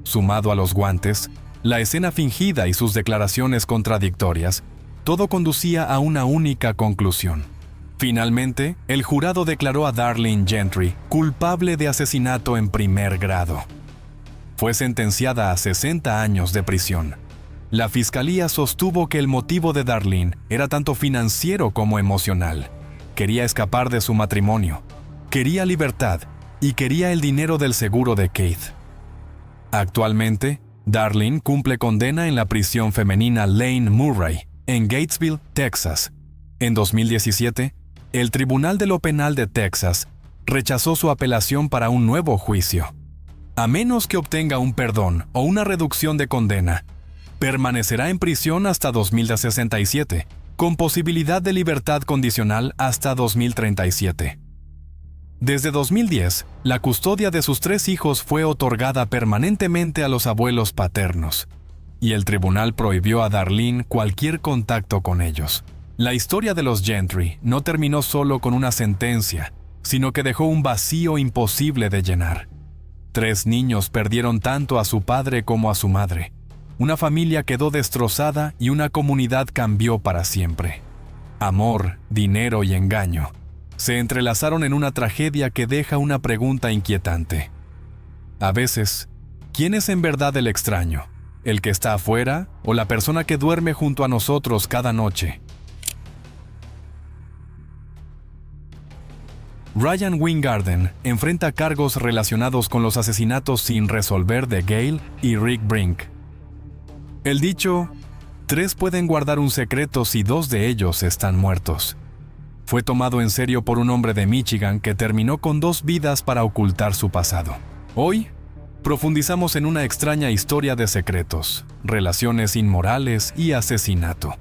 Sumado a los guantes, la escena fingida y sus declaraciones contradictorias, todo conducía a una única conclusión. Finalmente, el jurado declaró a Darlene Gentry culpable de asesinato en primer grado. Fue sentenciada a 60 años de prisión. La fiscalía sostuvo que el motivo de Darlene era tanto financiero como emocional. Quería escapar de su matrimonio, quería libertad y quería el dinero del seguro de Keith. Actualmente, Darlene cumple condena en la prisión femenina Lane Murray, en Gatesville, Texas. En 2017, el Tribunal de lo Penal de Texas rechazó su apelación para un nuevo juicio. A menos que obtenga un perdón o una reducción de condena, permanecerá en prisión hasta 2067, con posibilidad de libertad condicional hasta 2037. Desde 2010, la custodia de sus 3 hijos fue otorgada permanentemente a los abuelos paternos, y el tribunal prohibió a Darlene cualquier contacto con ellos. La historia de los Gentry no terminó solo con una sentencia, sino que dejó un vacío imposible de llenar. 3 niños perdieron tanto a su padre como a su madre. Una familia quedó destrozada y una comunidad cambió para siempre. Amor, dinero y engaño se entrelazaron en una tragedia que deja una pregunta inquietante. A veces, ¿quién es en verdad el extraño? ¿El que está afuera o la persona que duerme junto a nosotros cada noche? Ryan Weingarten enfrenta cargos relacionados con los asesinatos sin resolver de Gail y Rick Brink. El dicho, 3 pueden guardar un secreto si 2 de ellos están muertos, fue tomado en serio por un hombre de Michigan que terminó con 2 vidas para ocultar su pasado. Hoy, profundizamos en una extraña historia de secretos, relaciones inmorales y asesinato.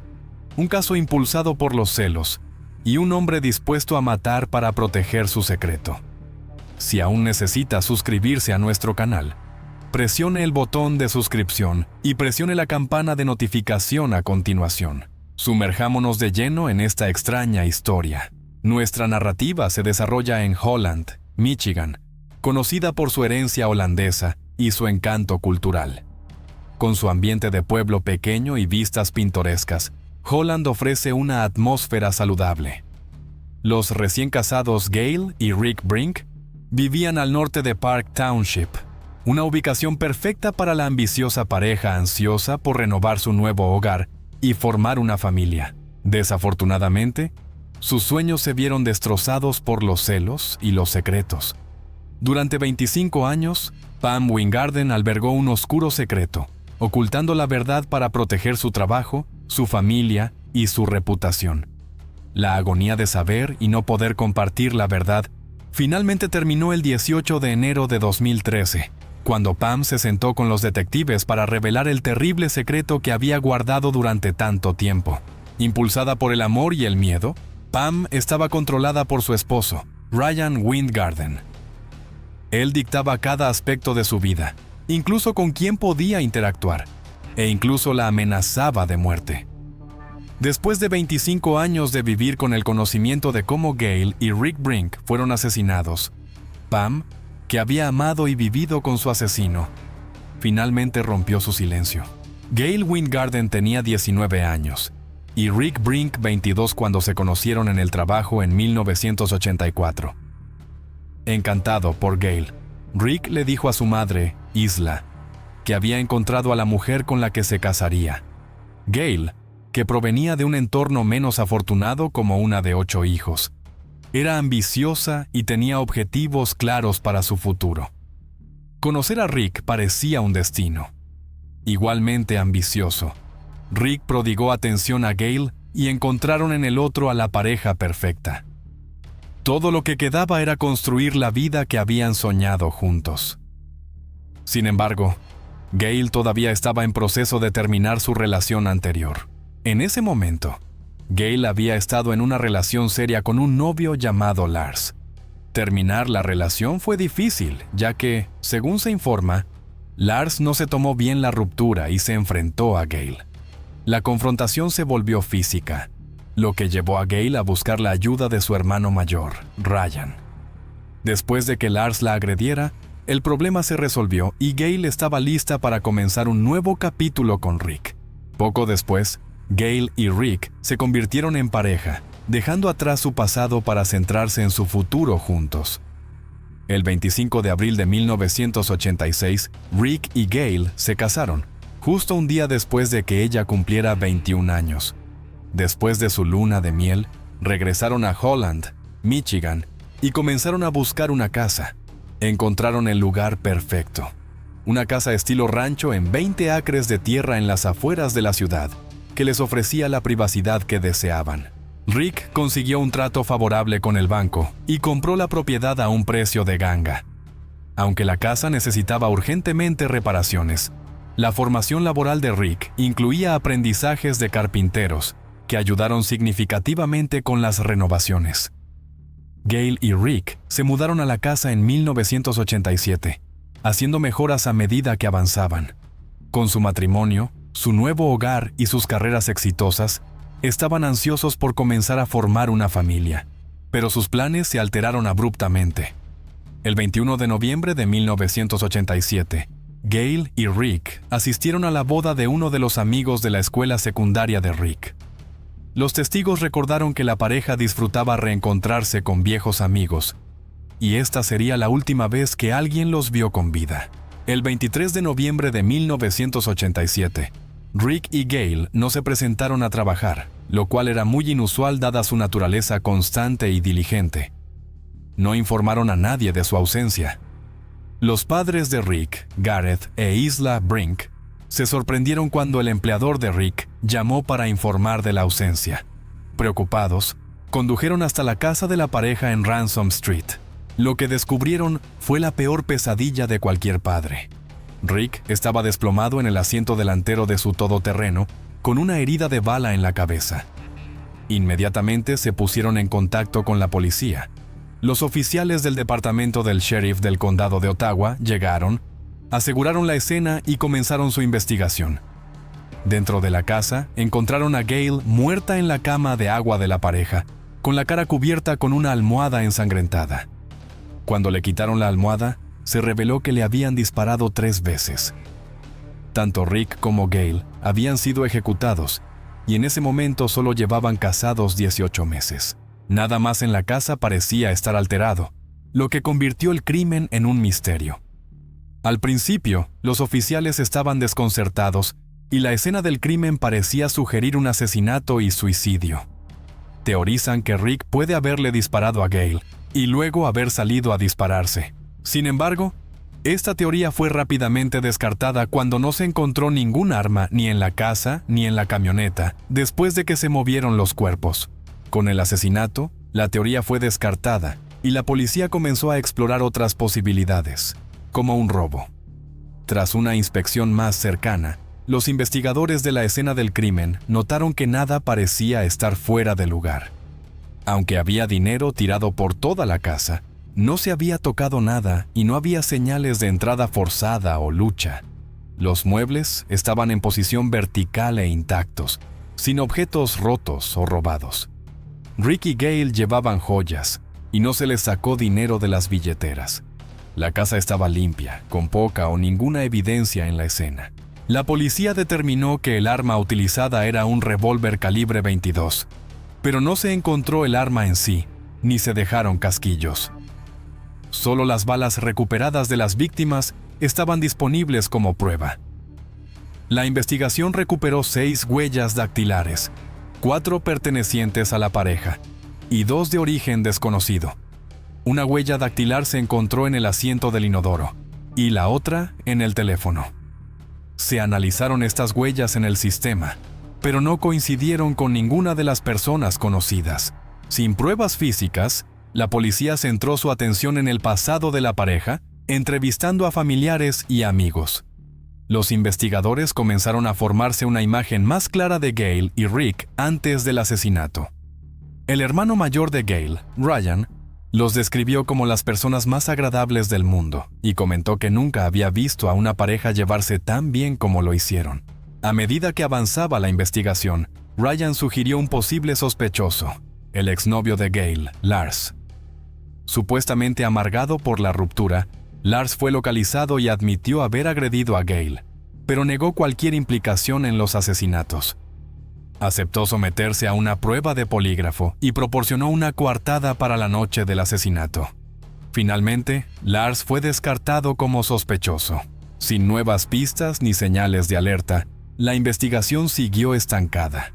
Un caso impulsado por los celos y un hombre dispuesto a matar para proteger su secreto. Si aún necesita suscribirse a nuestro canal, presione el botón de suscripción y presione la campana de notificación a continuación. Sumerjámonos de lleno en esta extraña historia. Nuestra narrativa se desarrolla en Holland, Michigan, conocida por su herencia holandesa y su encanto cultural. Con su ambiente de pueblo pequeño y vistas pintorescas, Holland ofrece una atmósfera saludable. Los recién casados Gail y Rick Brink vivían al norte de Park Township, una ubicación perfecta para la ambiciosa pareja ansiosa por renovar su nuevo hogar y formar una familia. Desafortunadamente, sus sueños se vieron destrozados por los celos y los secretos. Durante 25 años, Pam Weingarten albergó un oscuro secreto, ocultando la verdad para proteger su trabajo, su familia y su reputación. La agonía de saber y no poder compartir la verdad finalmente terminó el 18 de enero de 2013, cuando Pam se sentó con los detectives para revelar el terrible secreto que había guardado durante tanto tiempo. Impulsada por el amor y el miedo, Pam estaba controlada por su esposo, Ryan Weingarten. Él dictaba cada aspecto de su vida, incluso con quién podía interactuar, e incluso la amenazaba de muerte. Después de 25 años de vivir con el conocimiento de cómo Gail y Rick Brink fueron asesinados, Pam, que había amado y vivido con su asesino, finalmente rompió su silencio. Gail Weingarten tenía 19 años y Rick Brink 22 cuando se conocieron en el trabajo en 1984. Encantado por Gail, Rick le dijo a su madre, Isla, que había encontrado a la mujer con la que se casaría. Gail, que provenía de un entorno menos afortunado como una de 8 hijos, era ambiciosa y tenía objetivos claros para su futuro. Conocer a Rick parecía un destino. Igualmente ambicioso, Rick prodigó atención a Gail y encontraron en el otro a la pareja perfecta. Todo lo que quedaba era construir la vida que habían soñado juntos. Sin embargo, Gail todavía estaba en proceso de terminar su relación anterior. En ese momento, Gail había estado en una relación seria con un novio llamado Lars. Terminar la relación fue difícil, ya que, según se informa, Lars no se tomó bien la ruptura y se enfrentó a Gail. La confrontación se volvió física, lo que llevó a Gail a buscar la ayuda de su hermano mayor, Ryan. Después de que Lars la agrediera, el problema se resolvió y Gail estaba lista para comenzar un nuevo capítulo con Rick. Poco después, Gail y Rick se convirtieron en pareja, dejando atrás su pasado para centrarse en su futuro juntos. El 25 de abril de 1986, Rick y Gail se casaron, justo un día después de que ella cumpliera 21 años. Después de su luna de miel, regresaron a Holland, Michigan, y comenzaron a buscar una casa. Encontraron el lugar perfecto. Una casa estilo rancho en 20 acres de tierra en las afueras de la ciudad, que les ofrecía la privacidad que deseaban. Rick consiguió un trato favorable con el banco y compró la propiedad a un precio de ganga. Aunque la casa necesitaba urgentemente reparaciones, la formación laboral de Rick incluía aprendizajes de carpinteros, que ayudaron significativamente con las renovaciones. Gail y Rick se mudaron a la casa en 1987, haciendo mejoras a medida que avanzaban. Con su matrimonio, su nuevo hogar y sus carreras exitosas, estaban ansiosos por comenzar a formar una familia, pero sus planes se alteraron abruptamente. El 21 de noviembre de 1987, Gail y Rick asistieron a la boda de uno de los amigos de la escuela secundaria de Rick. Los testigos recordaron que la pareja disfrutaba reencontrarse con viejos amigos, y esta sería la última vez que alguien los vio con vida. El 23 de noviembre de 1987, Rick y Gail no se presentaron a trabajar, lo cual era muy inusual dada su naturaleza constante y diligente. No informaron a nadie de su ausencia. Los padres de Rick, Gareth e Isla Brink, se sorprendieron cuando el empleador de Rick llamó para informar de la ausencia. Preocupados, condujeron hasta la casa de la pareja en Ransom Street. Lo que descubrieron fue la peor pesadilla de cualquier padre. Rick estaba desplomado en el asiento delantero de su todoterreno, con una herida de bala en la cabeza. Inmediatamente se pusieron en contacto con la policía. Los oficiales del departamento del sheriff del condado de Ottawa llegaron, aseguraron la escena y comenzaron su investigación. Dentro de la casa, encontraron a Gail muerta en la cama de agua de la pareja, con la cara cubierta con una almohada ensangrentada. Cuando le quitaron la almohada, se reveló que le habían disparado 3 veces. Tanto Rick como Gail habían sido ejecutados, y en ese momento solo llevaban casados 18 meses. Nada más en la casa parecía estar alterado, lo que convirtió el crimen en un misterio. Al principio, los oficiales estaban desconcertados y la escena del crimen parecía sugerir un asesinato y suicidio. Teorizan que Rick puede haberle disparado a Gail y luego haber salido a dispararse. Sin embargo, esta teoría fue rápidamente descartada cuando no se encontró ningún arma ni en la casa ni en la camioneta después de que se movieron los cuerpos. Con el asesinato, la teoría fue descartada y la policía comenzó a explorar otras posibilidades, como un robo. Tras una inspección más cercana, los investigadores de la escena del crimen notaron que nada parecía estar fuera de lugar. Aunque había dinero tirado por toda la casa, no se había tocado nada y no había señales de entrada forzada o lucha. Los muebles estaban en posición vertical e intactos, sin objetos rotos o robados. Rick y Gail llevaban joyas y no se les sacó dinero de las billeteras. La casa estaba limpia, con poca o ninguna evidencia en la escena. La policía determinó que el arma utilizada era un revólver calibre 22, pero no se encontró el arma en sí, ni se dejaron casquillos. Solo las balas recuperadas de las víctimas estaban disponibles como prueba. La investigación recuperó 6 huellas dactilares, 4 pertenecientes a la pareja y 2 de origen desconocido. Una huella dactilar se encontró en el asiento del inodoro, y la otra en el teléfono. Se analizaron estas huellas en el sistema, pero no coincidieron con ninguna de las personas conocidas. Sin pruebas físicas, la policía centró su atención en el pasado de la pareja, entrevistando a familiares y amigos. Los investigadores comenzaron a formarse una imagen más clara de Gail y Rick antes del asesinato. El hermano mayor de Gail, Ryan, los describió como las personas más agradables del mundo y comentó que nunca había visto a una pareja llevarse tan bien como lo hicieron. A medida que avanzaba la investigación, Ryan sugirió un posible sospechoso, el exnovio de Gail, Lars. Supuestamente amargado por la ruptura, Lars fue localizado y admitió haber agredido a Gail, pero negó cualquier implicación en los asesinatos. Aceptó someterse a una prueba de polígrafo y proporcionó una coartada para la noche del asesinato. Finalmente, Lars fue descartado como sospechoso. Sin nuevas pistas ni señales de alerta, la investigación siguió estancada.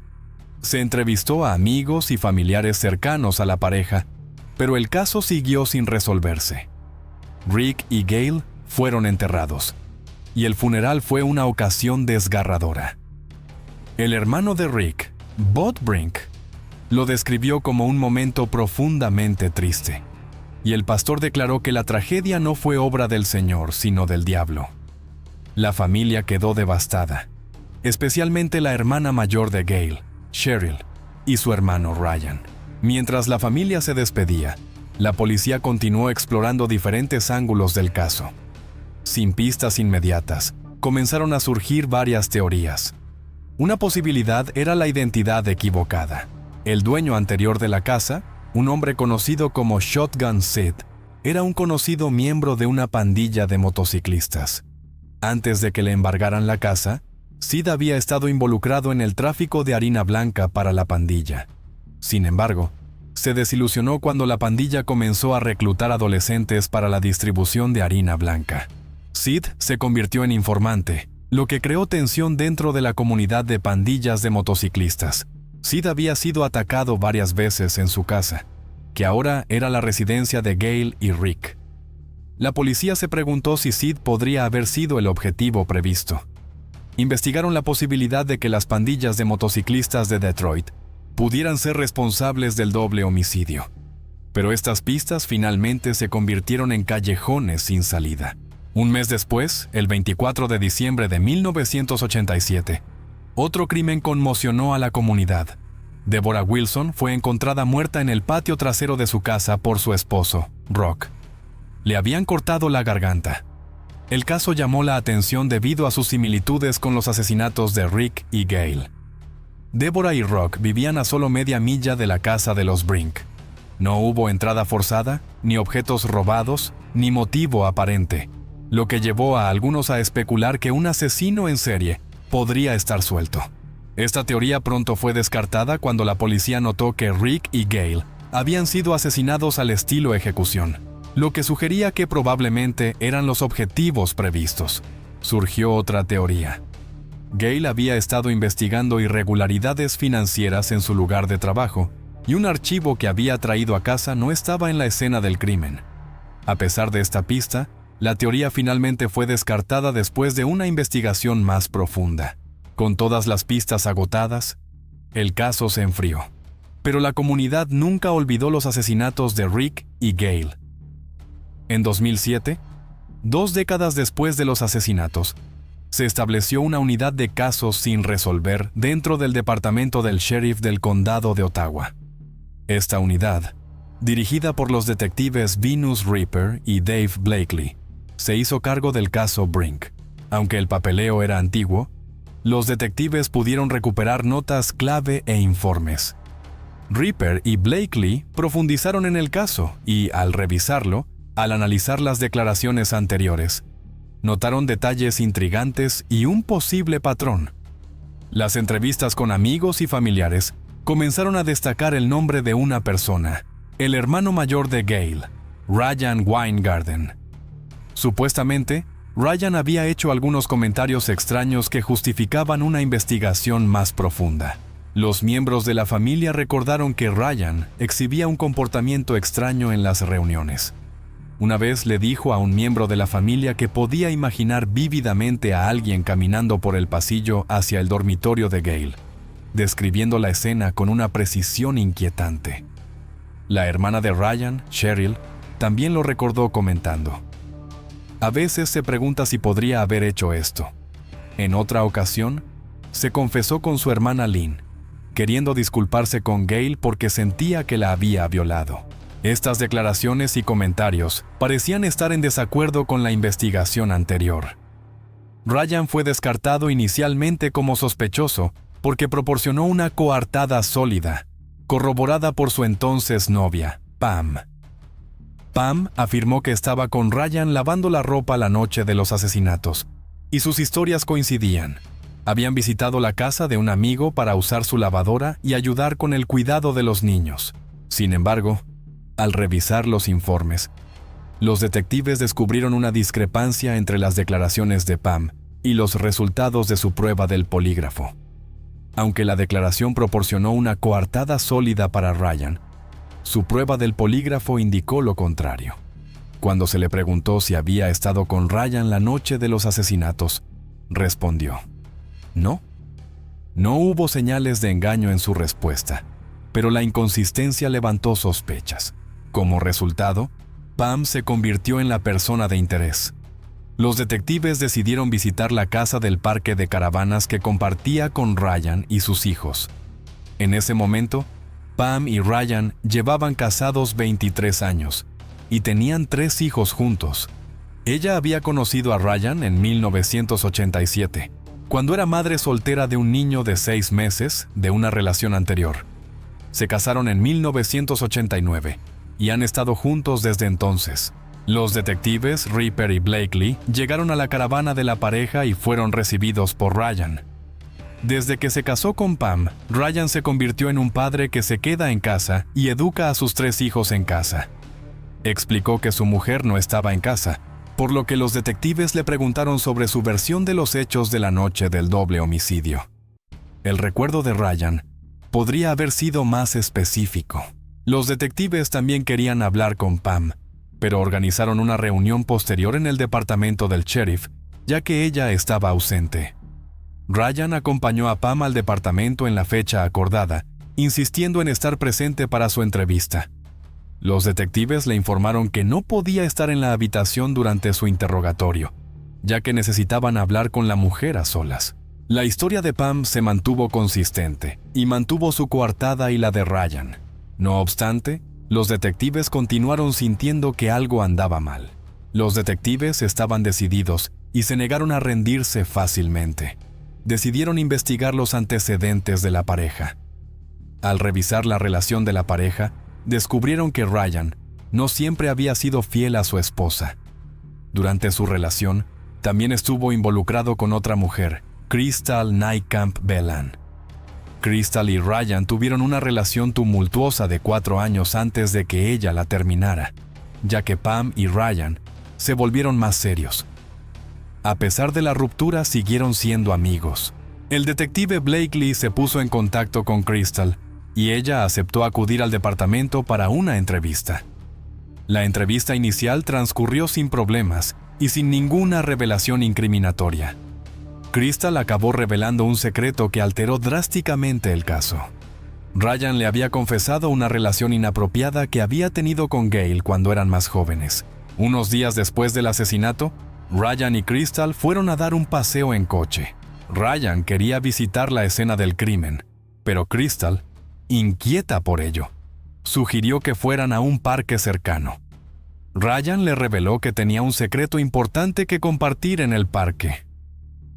Se entrevistó a amigos y familiares cercanos a la pareja, pero el caso siguió sin resolverse. Rick y Gail fueron enterrados, y el funeral fue una ocasión desgarradora. El hermano de Rick, Bud Brink, lo describió como un momento profundamente triste, y el pastor declaró que la tragedia no fue obra del Señor, sino del diablo. La familia quedó devastada, especialmente la hermana mayor de Gail, Cheryl, y su hermano Ryan. Mientras la familia se despedía, la policía continuó explorando diferentes ángulos del caso. Sin pistas inmediatas, comenzaron a surgir varias teorías. Una posibilidad era la identidad equivocada. El dueño anterior de la casa, un hombre conocido como Shotgun Sid, era un conocido miembro de una pandilla de motociclistas. Antes de que le embargaran la casa, Sid había estado involucrado en el tráfico de harina blanca para la pandilla. Sin embargo, se desilusionó cuando la pandilla comenzó a reclutar adolescentes para la distribución de harina blanca. Sid se convirtió en informante, lo que creó tensión dentro de la comunidad de pandillas de motociclistas. Sid había sido atacado varias veces en su casa, que ahora era la residencia de Gail y Rick. La policía se preguntó si Sid podría haber sido el objetivo previsto. Investigaron la posibilidad de que las pandillas de motociclistas de Detroit pudieran ser responsables del doble homicidio. Pero estas pistas finalmente se convirtieron en callejones sin salida. Un mes después, el 24 de diciembre de 1987, otro crimen conmocionó a la comunidad. Deborah Wilson fue encontrada muerta en el patio trasero de su casa por su esposo, Rock. Le habían cortado la garganta. El caso llamó la atención debido a sus similitudes con los asesinatos de Rick y Gail. Deborah y Rock vivían a solo media milla de la casa de los Brink. No hubo entrada forzada, ni objetos robados, ni motivo aparente, lo que llevó a algunos a especular que un asesino en serie podría estar suelto. Esta teoría pronto fue descartada cuando la policía notó que Rick y Gail habían sido asesinados al estilo ejecución, lo que sugería que probablemente eran los objetivos previstos. Surgió otra teoría. Gail había estado investigando irregularidades financieras en su lugar de trabajo, y un archivo que había traído a casa no estaba en la escena del crimen. A pesar de esta pista, la teoría finalmente fue descartada después de una investigación más profunda. Con todas las pistas agotadas, el caso se enfrió. Pero la comunidad nunca olvidó los asesinatos de Rick y Gail. En 2007, 2 décadas después de los asesinatos, se estableció una unidad de casos sin resolver dentro del departamento del sheriff del condado de Ottawa. Esta unidad, dirigida por los detectives Venus Ripper y Dave Blakely, se hizo cargo del caso Brink. Aunque el papeleo era antiguo, los detectives pudieron recuperar notas clave e informes. Ripper y Blakely profundizaron en el caso y, al revisarlo, al analizar las declaraciones anteriores, notaron detalles intrigantes y un posible patrón. Las entrevistas con amigos y familiares comenzaron a destacar el nombre de una persona, el hermano mayor de Gail, Ryan Weingarten. Supuestamente, Ryan había hecho algunos comentarios extraños que justificaban una investigación más profunda. Los miembros de la familia recordaron que Ryan exhibía un comportamiento extraño en las reuniones. Una vez le dijo a un miembro de la familia que podía imaginar vívidamente a alguien caminando por el pasillo hacia el dormitorio de Gail, describiendo la escena con una precisión inquietante. La hermana de Ryan, Cheryl, también lo recordó comentando: a veces se pregunta si podría haber hecho esto. En otra ocasión, se confesó con su hermana Lynn, queriendo disculparse con Gail porque sentía que la había violado. Estas declaraciones y comentarios parecían estar en desacuerdo con la investigación anterior. Ryan fue descartado inicialmente como sospechoso porque proporcionó una coartada sólida, corroborada por su entonces novia, Pam. Pam afirmó que estaba con Ryan lavando la ropa la noche de los asesinatos, y sus historias coincidían. Habían visitado la casa de un amigo para usar su lavadora y ayudar con el cuidado de los niños. Sin embargo, al revisar los informes, los detectives descubrieron una discrepancia entre las declaraciones de Pam y los resultados de su prueba del polígrafo. Aunque la declaración proporcionó una coartada sólida para Ryan, su prueba del polígrafo indicó lo contrario. Cuando se le preguntó si había estado con Ryan la noche de los asesinatos, respondió: no. No hubo señales de engaño en su respuesta, pero la inconsistencia levantó sospechas. Como resultado, Pam se convirtió en la persona de interés. Los detectives decidieron visitar la casa del parque de caravanas que compartía con Ryan y sus hijos. En ese momento, Pam y Ryan llevaban casados 23 años y tenían 3 hijos juntos. Ella había conocido a Ryan en 1987, cuando era madre soltera de un niño de 6 meses de una relación anterior. Se casaron en 1989 y han estado juntos desde entonces. Los detectives Ripper y Blakely llegaron a la caravana de la pareja y fueron recibidos por Ryan. Desde que se casó con Pam, Ryan se convirtió en un padre que se queda en casa y educa a sus 3 hijos en casa. Explicó que su mujer no estaba en casa, por lo que los detectives le preguntaron sobre su versión de los hechos de la noche del doble homicidio. El recuerdo de Ryan podría haber sido más específico. Los detectives también querían hablar con Pam, pero organizaron una reunión posterior en el departamento del sheriff, ya que ella estaba ausente. Ryan acompañó a Pam al departamento en la fecha acordada, insistiendo en estar presente para su entrevista. Los detectives le informaron que no podía estar en la habitación durante su interrogatorio, ya que necesitaban hablar con la mujer a solas. La historia de Pam se mantuvo consistente y mantuvo su coartada y la de Ryan. No obstante, los detectives continuaron sintiendo que algo andaba mal. Los detectives estaban decididos y se negaron a rendirse fácilmente. Decidieron investigar los antecedentes de la pareja. Al revisar la relación de la pareja, descubrieron que Ryan no siempre había sido fiel a su esposa. Durante su relación, también estuvo involucrado con otra mujer, Crystal Nijkamp Bellan. Crystal y Ryan tuvieron una relación tumultuosa de 4 años antes de que ella la terminara, ya que Pam y Ryan se volvieron más serios. A pesar de la ruptura, siguieron siendo amigos. El detective Blakely se puso en contacto con Crystal y ella aceptó acudir al departamento para una entrevista. La entrevista inicial transcurrió sin problemas y sin ninguna revelación incriminatoria. Crystal acabó revelando un secreto que alteró drásticamente el caso. Ryan le había confesado una relación inapropiada que había tenido con Gail cuando eran más jóvenes. Unos días después del asesinato, Ryan y Crystal fueron a dar un paseo en coche. Ryan quería visitar la escena del crimen, pero Crystal, inquieta por ello, sugirió que fueran a un parque cercano. Ryan le reveló que tenía un secreto importante que compartir en el parque.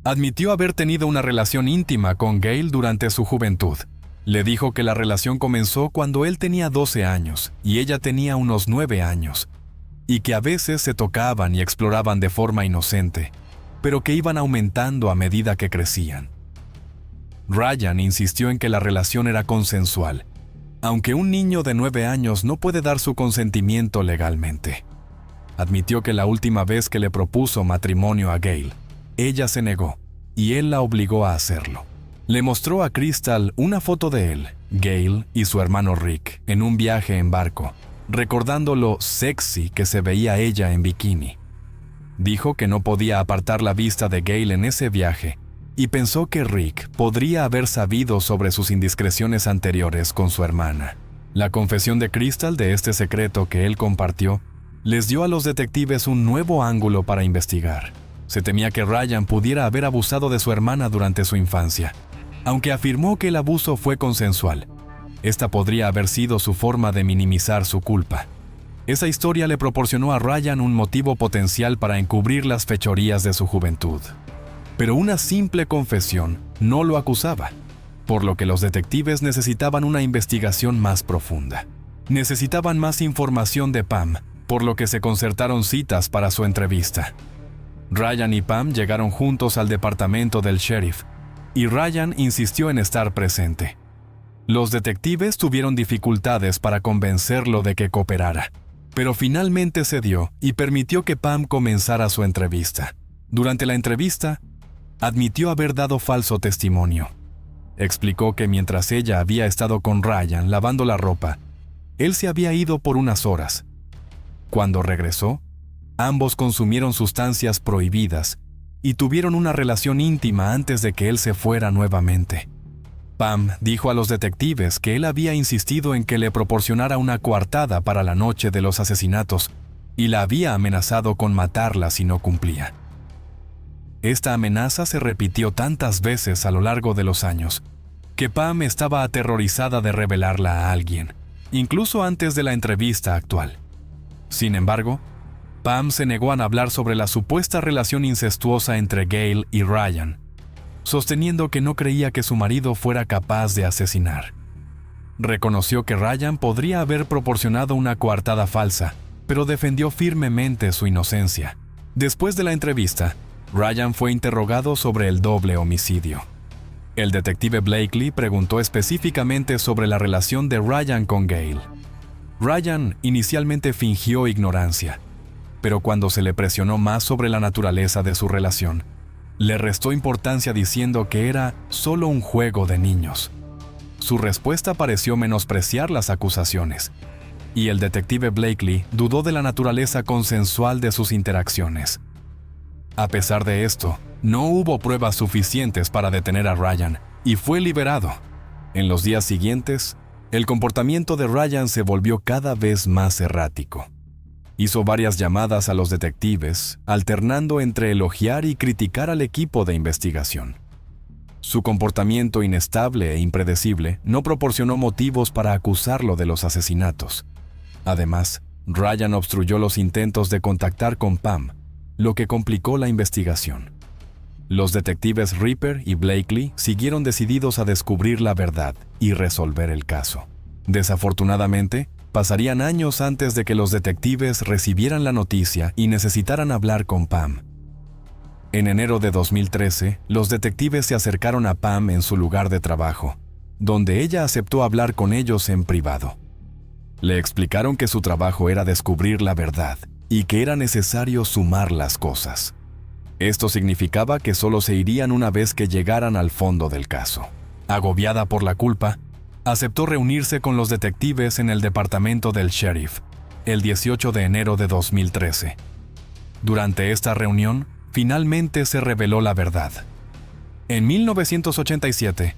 Admitió haber tenido una relación íntima con Gail durante su juventud. Le dijo que la relación comenzó cuando él tenía 12 años y ella tenía unos 9 años, y que a veces se tocaban y exploraban de forma inocente, pero que iban aumentando a medida que crecían. Ryan insistió en que la relación era consensual, aunque un niño de 9 años no puede dar su consentimiento legalmente. Admitió que la última vez que le propuso matrimonio a Gail, ella se negó, y él la obligó a hacerlo. Le mostró a Crystal una foto de él, Gail y su hermano Rick en un viaje en barco, recordando lo sexy que se veía ella en bikini. Dijo que no podía apartar la vista de Gail en ese viaje y pensó que Rick podría haber sabido sobre sus indiscreciones anteriores con su hermana. La confesión de Crystal de este secreto que él compartió les dio a los detectives un nuevo ángulo para investigar. Se temía que Ryan pudiera haber abusado de su hermana durante su infancia. Aunque afirmó que el abuso fue consensual, esta podría haber sido su forma de minimizar su culpa. Esa historia le proporcionó a Ryan un motivo potencial para encubrir las fechorías de su juventud. Pero una simple confesión no lo acusaba, por lo que los detectives necesitaban una investigación más profunda. Necesitaban más información de Pam, por lo que se concertaron citas para su entrevista. Ryan y Pam llegaron juntos al departamento del sheriff, y Ryan insistió en estar presente. Los detectives tuvieron dificultades para convencerlo de que cooperara, pero finalmente cedió y permitió que Pam comenzara su entrevista. Durante la entrevista, admitió haber dado falso testimonio. Explicó que mientras ella había estado con Ryan lavando la ropa, él se había ido por unas horas. Cuando regresó, ambos consumieron sustancias prohibidas y tuvieron una relación íntima antes de que él se fuera nuevamente. Pam dijo a los detectives que él había insistido en que le proporcionara una coartada para la noche de los asesinatos y la había amenazado con matarla si no cumplía. Esta amenaza se repitió tantas veces a lo largo de los años que Pam estaba aterrorizada de revelarla a alguien, incluso antes de la entrevista actual. Sin embargo, Pam se negó a hablar sobre la supuesta relación incestuosa entre Gail y Ryan, sosteniendo que no creía que su marido fuera capaz de asesinar. Reconoció que Ryan podría haber proporcionado una coartada falsa, pero defendió firmemente su inocencia. Después de la entrevista, Ryan fue interrogado sobre el doble homicidio. El detective Blakely preguntó específicamente sobre la relación de Ryan con Gail. Ryan inicialmente fingió ignorancia, pero cuando se le presionó más sobre la naturaleza de su relación, le restó importancia diciendo que era solo un juego de niños. Su respuesta pareció menospreciar las acusaciones, y el detective Blakely dudó de la naturaleza consensual de sus interacciones. A pesar de esto, no hubo pruebas suficientes para detener a Ryan, y fue liberado. En los días siguientes, el comportamiento de Ryan se volvió cada vez más errático. Hizo varias llamadas a los detectives, alternando entre elogiar y criticar al equipo de investigación. Su comportamiento inestable e impredecible no proporcionó motivos para acusarlo de los asesinatos. Además, Ryan obstruyó los intentos de contactar con Pam, lo que complicó la investigación. Los detectives Ripper y Blakely siguieron decididos a descubrir la verdad y resolver el caso. Desafortunadamente, pasarían años antes de que los detectives recibieran la noticia y necesitaran hablar con Pam. En enero de 2013, los detectives se acercaron a Pam en su lugar de trabajo, donde ella aceptó hablar con ellos en privado. Le explicaron que su trabajo era descubrir la verdad y que era necesario sumar las cosas. Esto significaba que solo se irían una vez que llegaran al fondo del caso. Agobiada por la culpa, aceptó reunirse con los detectives en el departamento del sheriff, el 18 de enero de 2013. Durante esta reunión, finalmente se reveló la verdad. En 1987,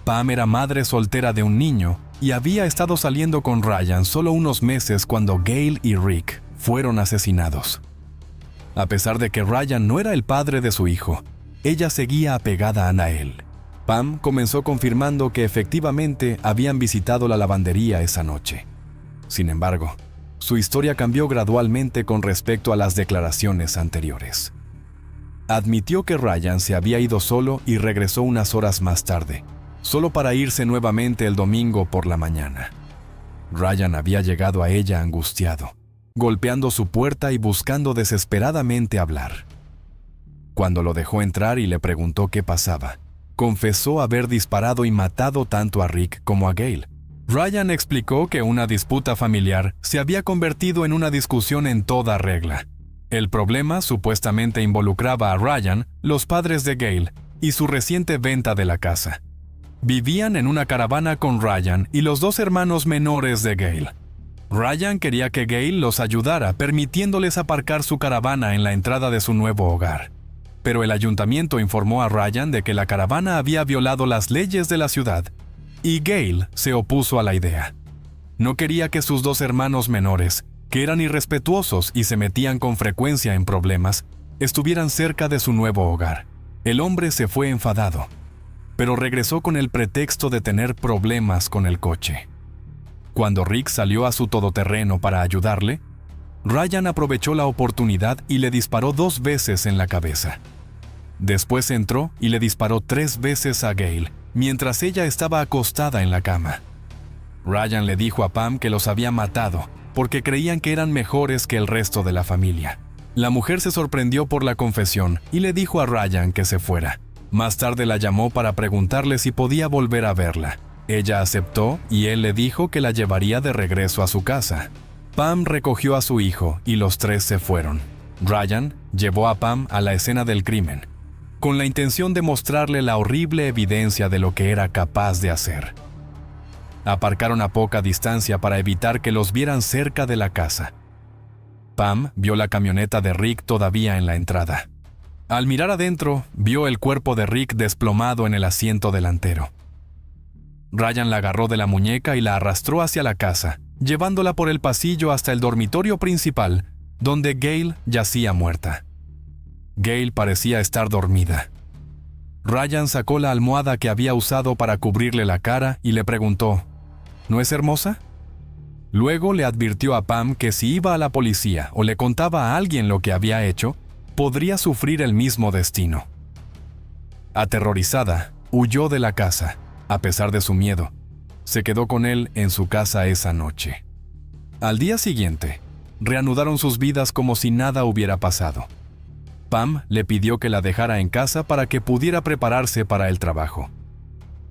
Pam era madre soltera de un niño y había estado saliendo con Ryan solo unos meses cuando Gail y Rick fueron asesinados. A pesar de que Ryan no era el padre de su hijo, ella seguía apegada a Nael. Pam comenzó confirmando que efectivamente habían visitado la lavandería esa noche. Sin embargo, su historia cambió gradualmente con respecto a las declaraciones anteriores. Admitió que Ryan se había ido solo y regresó unas horas más tarde, solo para irse nuevamente el domingo por la mañana. Ryan había llegado a ella angustiado, golpeando su puerta y buscando desesperadamente hablar. Cuando lo dejó entrar y le preguntó qué pasaba, confesó haber disparado y matado tanto a Rick como a Gail. Ryan explicó que una disputa familiar se había convertido en una discusión en toda regla. El problema supuestamente involucraba a Ryan, los padres de Gail y su reciente venta de la casa. Vivían en una caravana con Ryan y los dos hermanos menores de Gail. Ryan quería que Gail los ayudara, permitiéndoles aparcar su caravana en la entrada de su nuevo hogar. Pero el ayuntamiento informó a Ryan de que la caravana había violado las leyes de la ciudad, y Gail se opuso a la idea. No quería que sus dos hermanos menores, que eran irrespetuosos y se metían con frecuencia en problemas, estuvieran cerca de su nuevo hogar. El hombre se fue enfadado, pero regresó con el pretexto de tener problemas con el coche. Cuando Rick salió a su todoterreno para ayudarle, Ryan aprovechó la oportunidad y le disparó 2 veces en la cabeza. Después entró y le disparó 3 veces a Gail, mientras ella estaba acostada en la cama. Ryan le dijo a Pam que los había matado porque creían que eran mejores que el resto de la familia. La mujer se sorprendió por la confesión y le dijo a Ryan que se fuera. Más tarde la llamó para preguntarle si podía volver a verla. Ella aceptó y él le dijo que la llevaría de regreso a su casa. Pam recogió a su hijo y los 3 se fueron. Ryan llevó a Pam a la escena del crimen, con la intención de mostrarle la horrible evidencia de lo que era capaz de hacer. Aparcaron a poca distancia para evitar que los vieran cerca de la casa. Pam vio la camioneta de Rick todavía en la entrada. Al mirar adentro, vio el cuerpo de Rick desplomado en el asiento delantero. Ryan la agarró de la muñeca y la arrastró hacia la casa, llevándola por el pasillo hasta el dormitorio principal, donde Gail yacía muerta. Gail parecía estar dormida. Ryan sacó la almohada que había usado para cubrirle la cara y le preguntó, ¿no es hermosa? Luego le advirtió a Pam que si iba a la policía o le contaba a alguien lo que había hecho, podría sufrir el mismo destino. Aterrorizada, huyó de la casa. A pesar de su miedo, se quedó con él en su casa esa noche. Al día siguiente, reanudaron sus vidas como si nada hubiera pasado. Pam le pidió que la dejara en casa para que pudiera prepararse para el trabajo.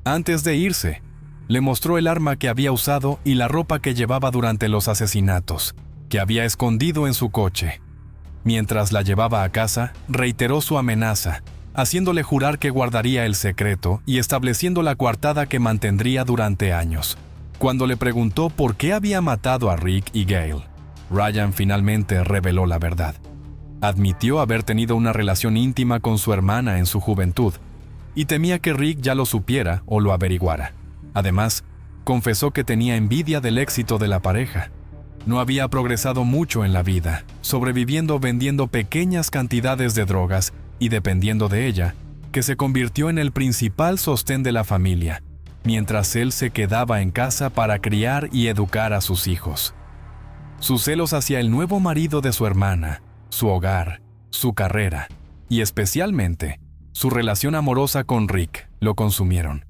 Antes de irse, le mostró el arma que había usado y la ropa que llevaba durante los asesinatos, que había escondido en su coche. Mientras la llevaba a casa, reiteró su amenaza, haciéndole jurar que guardaría el secreto y estableciendo la coartada que mantendría durante años. Cuando le preguntó por qué había matado a Rick y Gail, Ryan finalmente reveló la verdad. Admitió haber tenido una relación íntima con su hermana en su juventud y temía que Rick ya lo supiera o lo averiguara. Además, confesó que tenía envidia del éxito de la pareja. No había progresado mucho en la vida, sobreviviendo vendiendo pequeñas cantidades de drogas y dependiendo de ella, que se convirtió en el principal sostén de la familia, mientras él se quedaba en casa para criar y educar a sus hijos. Sus celos hacia el nuevo marido de su hermana, su hogar, su carrera y especialmente su relación amorosa con Rick lo consumieron.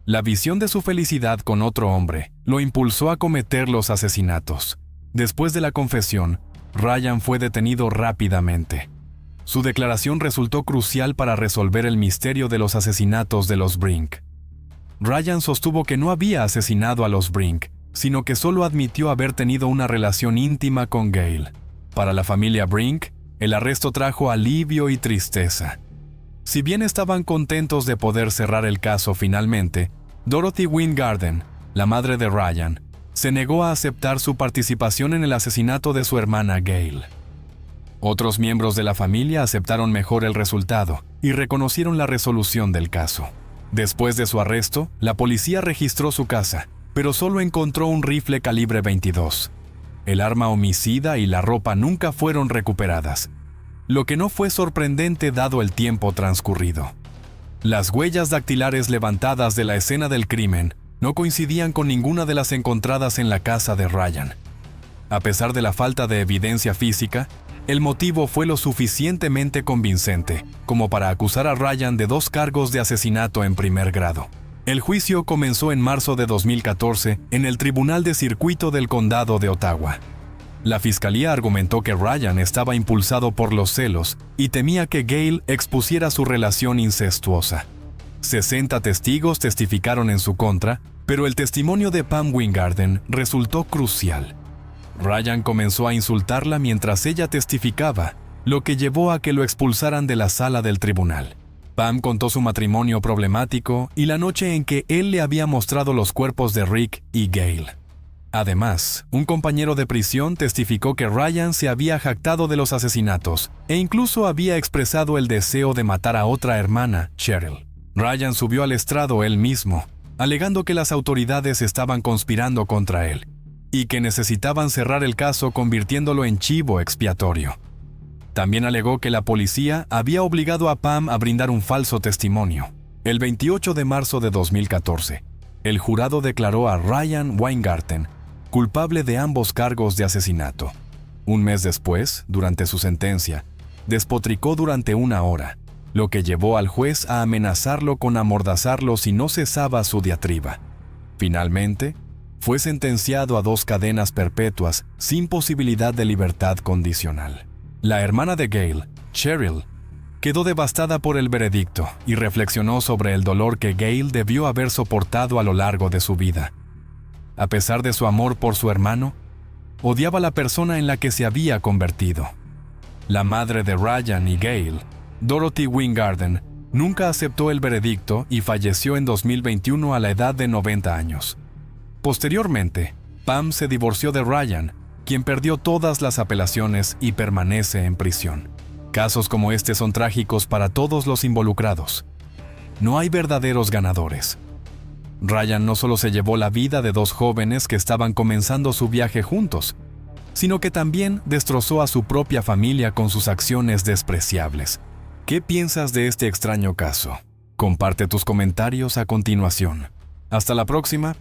La visión de su felicidad con otro hombre lo impulsó a cometer los asesinatos. Después de la confesión, Ryan fue detenido rápidamente. Su declaración resultó crucial para resolver el misterio de los asesinatos de los Brink. Ryan sostuvo que no había asesinado a los Brink, sino que solo admitió haber tenido una relación íntima con Gail. Para la familia Brink, el arresto trajo alivio y tristeza. Si bien estaban contentos de poder cerrar el caso finalmente, Dorothy Wingarden, la madre de Ryan, se negó a aceptar su participación en el asesinato de su hermana Gail. Otros miembros de la familia aceptaron mejor el resultado y reconocieron la resolución del caso. Después de su arresto, la policía registró su casa, pero solo encontró un rifle calibre 22. El arma homicida y la ropa nunca fueron recuperadas, lo que no fue sorprendente dado el tiempo transcurrido. Las huellas dactilares levantadas de la escena del crimen no coincidían con ninguna de las encontradas en la casa de Ryan. A pesar de la falta de evidencia física, el motivo fue lo suficientemente convincente como para acusar a Ryan de 2 cargos de asesinato en primer grado. El juicio comenzó en marzo de 2014 en el Tribunal de Circuito del Condado de Ottawa. La fiscalía argumentó que Ryan estaba impulsado por los celos y temía que Gail expusiera su relación incestuosa. 60 testigos testificaron en su contra, pero el testimonio de Pam Wingarden resultó crucial. Ryan comenzó a insultarla mientras ella testificaba, lo que llevó a que lo expulsaran de la sala del tribunal. Pam contó su matrimonio problemático y la noche en que él le había mostrado los cuerpos de Rick y Gail. Además, un compañero de prisión testificó que Ryan se había jactado de los asesinatos e incluso había expresado el deseo de matar a otra hermana, Cheryl. Ryan subió al estrado él mismo, alegando que las autoridades estaban conspirando contra él y que necesitaban cerrar el caso convirtiéndolo en chivo expiatorio. También alegó que la policía había obligado a Pam a brindar un falso testimonio. El 28 de marzo de 2014, el jurado declaró a Ryan Weingarten culpable de ambos cargos de asesinato. Un mes después, durante su sentencia, despotricó durante 1 hora, lo que llevó al juez a amenazarlo con amordazarlo si no cesaba su diatriba. Finalmente, fue sentenciado a 2 cadenas perpetuas sin posibilidad de libertad condicional. La hermana de Gail, Cheryl, quedó devastada por el veredicto y reflexionó sobre el dolor que Gail debió haber soportado a lo largo de su vida. A pesar de su amor por su hermano, odiaba a la persona en la que se había convertido. La madre de Ryan y Gail, Dorothy Weingarten, nunca aceptó el veredicto y falleció en 2021 a la edad de 90 años. Posteriormente, Pam se divorció de Ryan, quien perdió todas las apelaciones y permanece en prisión. Casos como este son trágicos para todos los involucrados. No hay verdaderos ganadores. Ryan no solo se llevó la vida de 2 jóvenes que estaban comenzando su viaje juntos, sino que también destrozó a su propia familia con sus acciones despreciables. ¿Qué piensas de este extraño caso? Comparte tus comentarios a continuación. Hasta la próxima.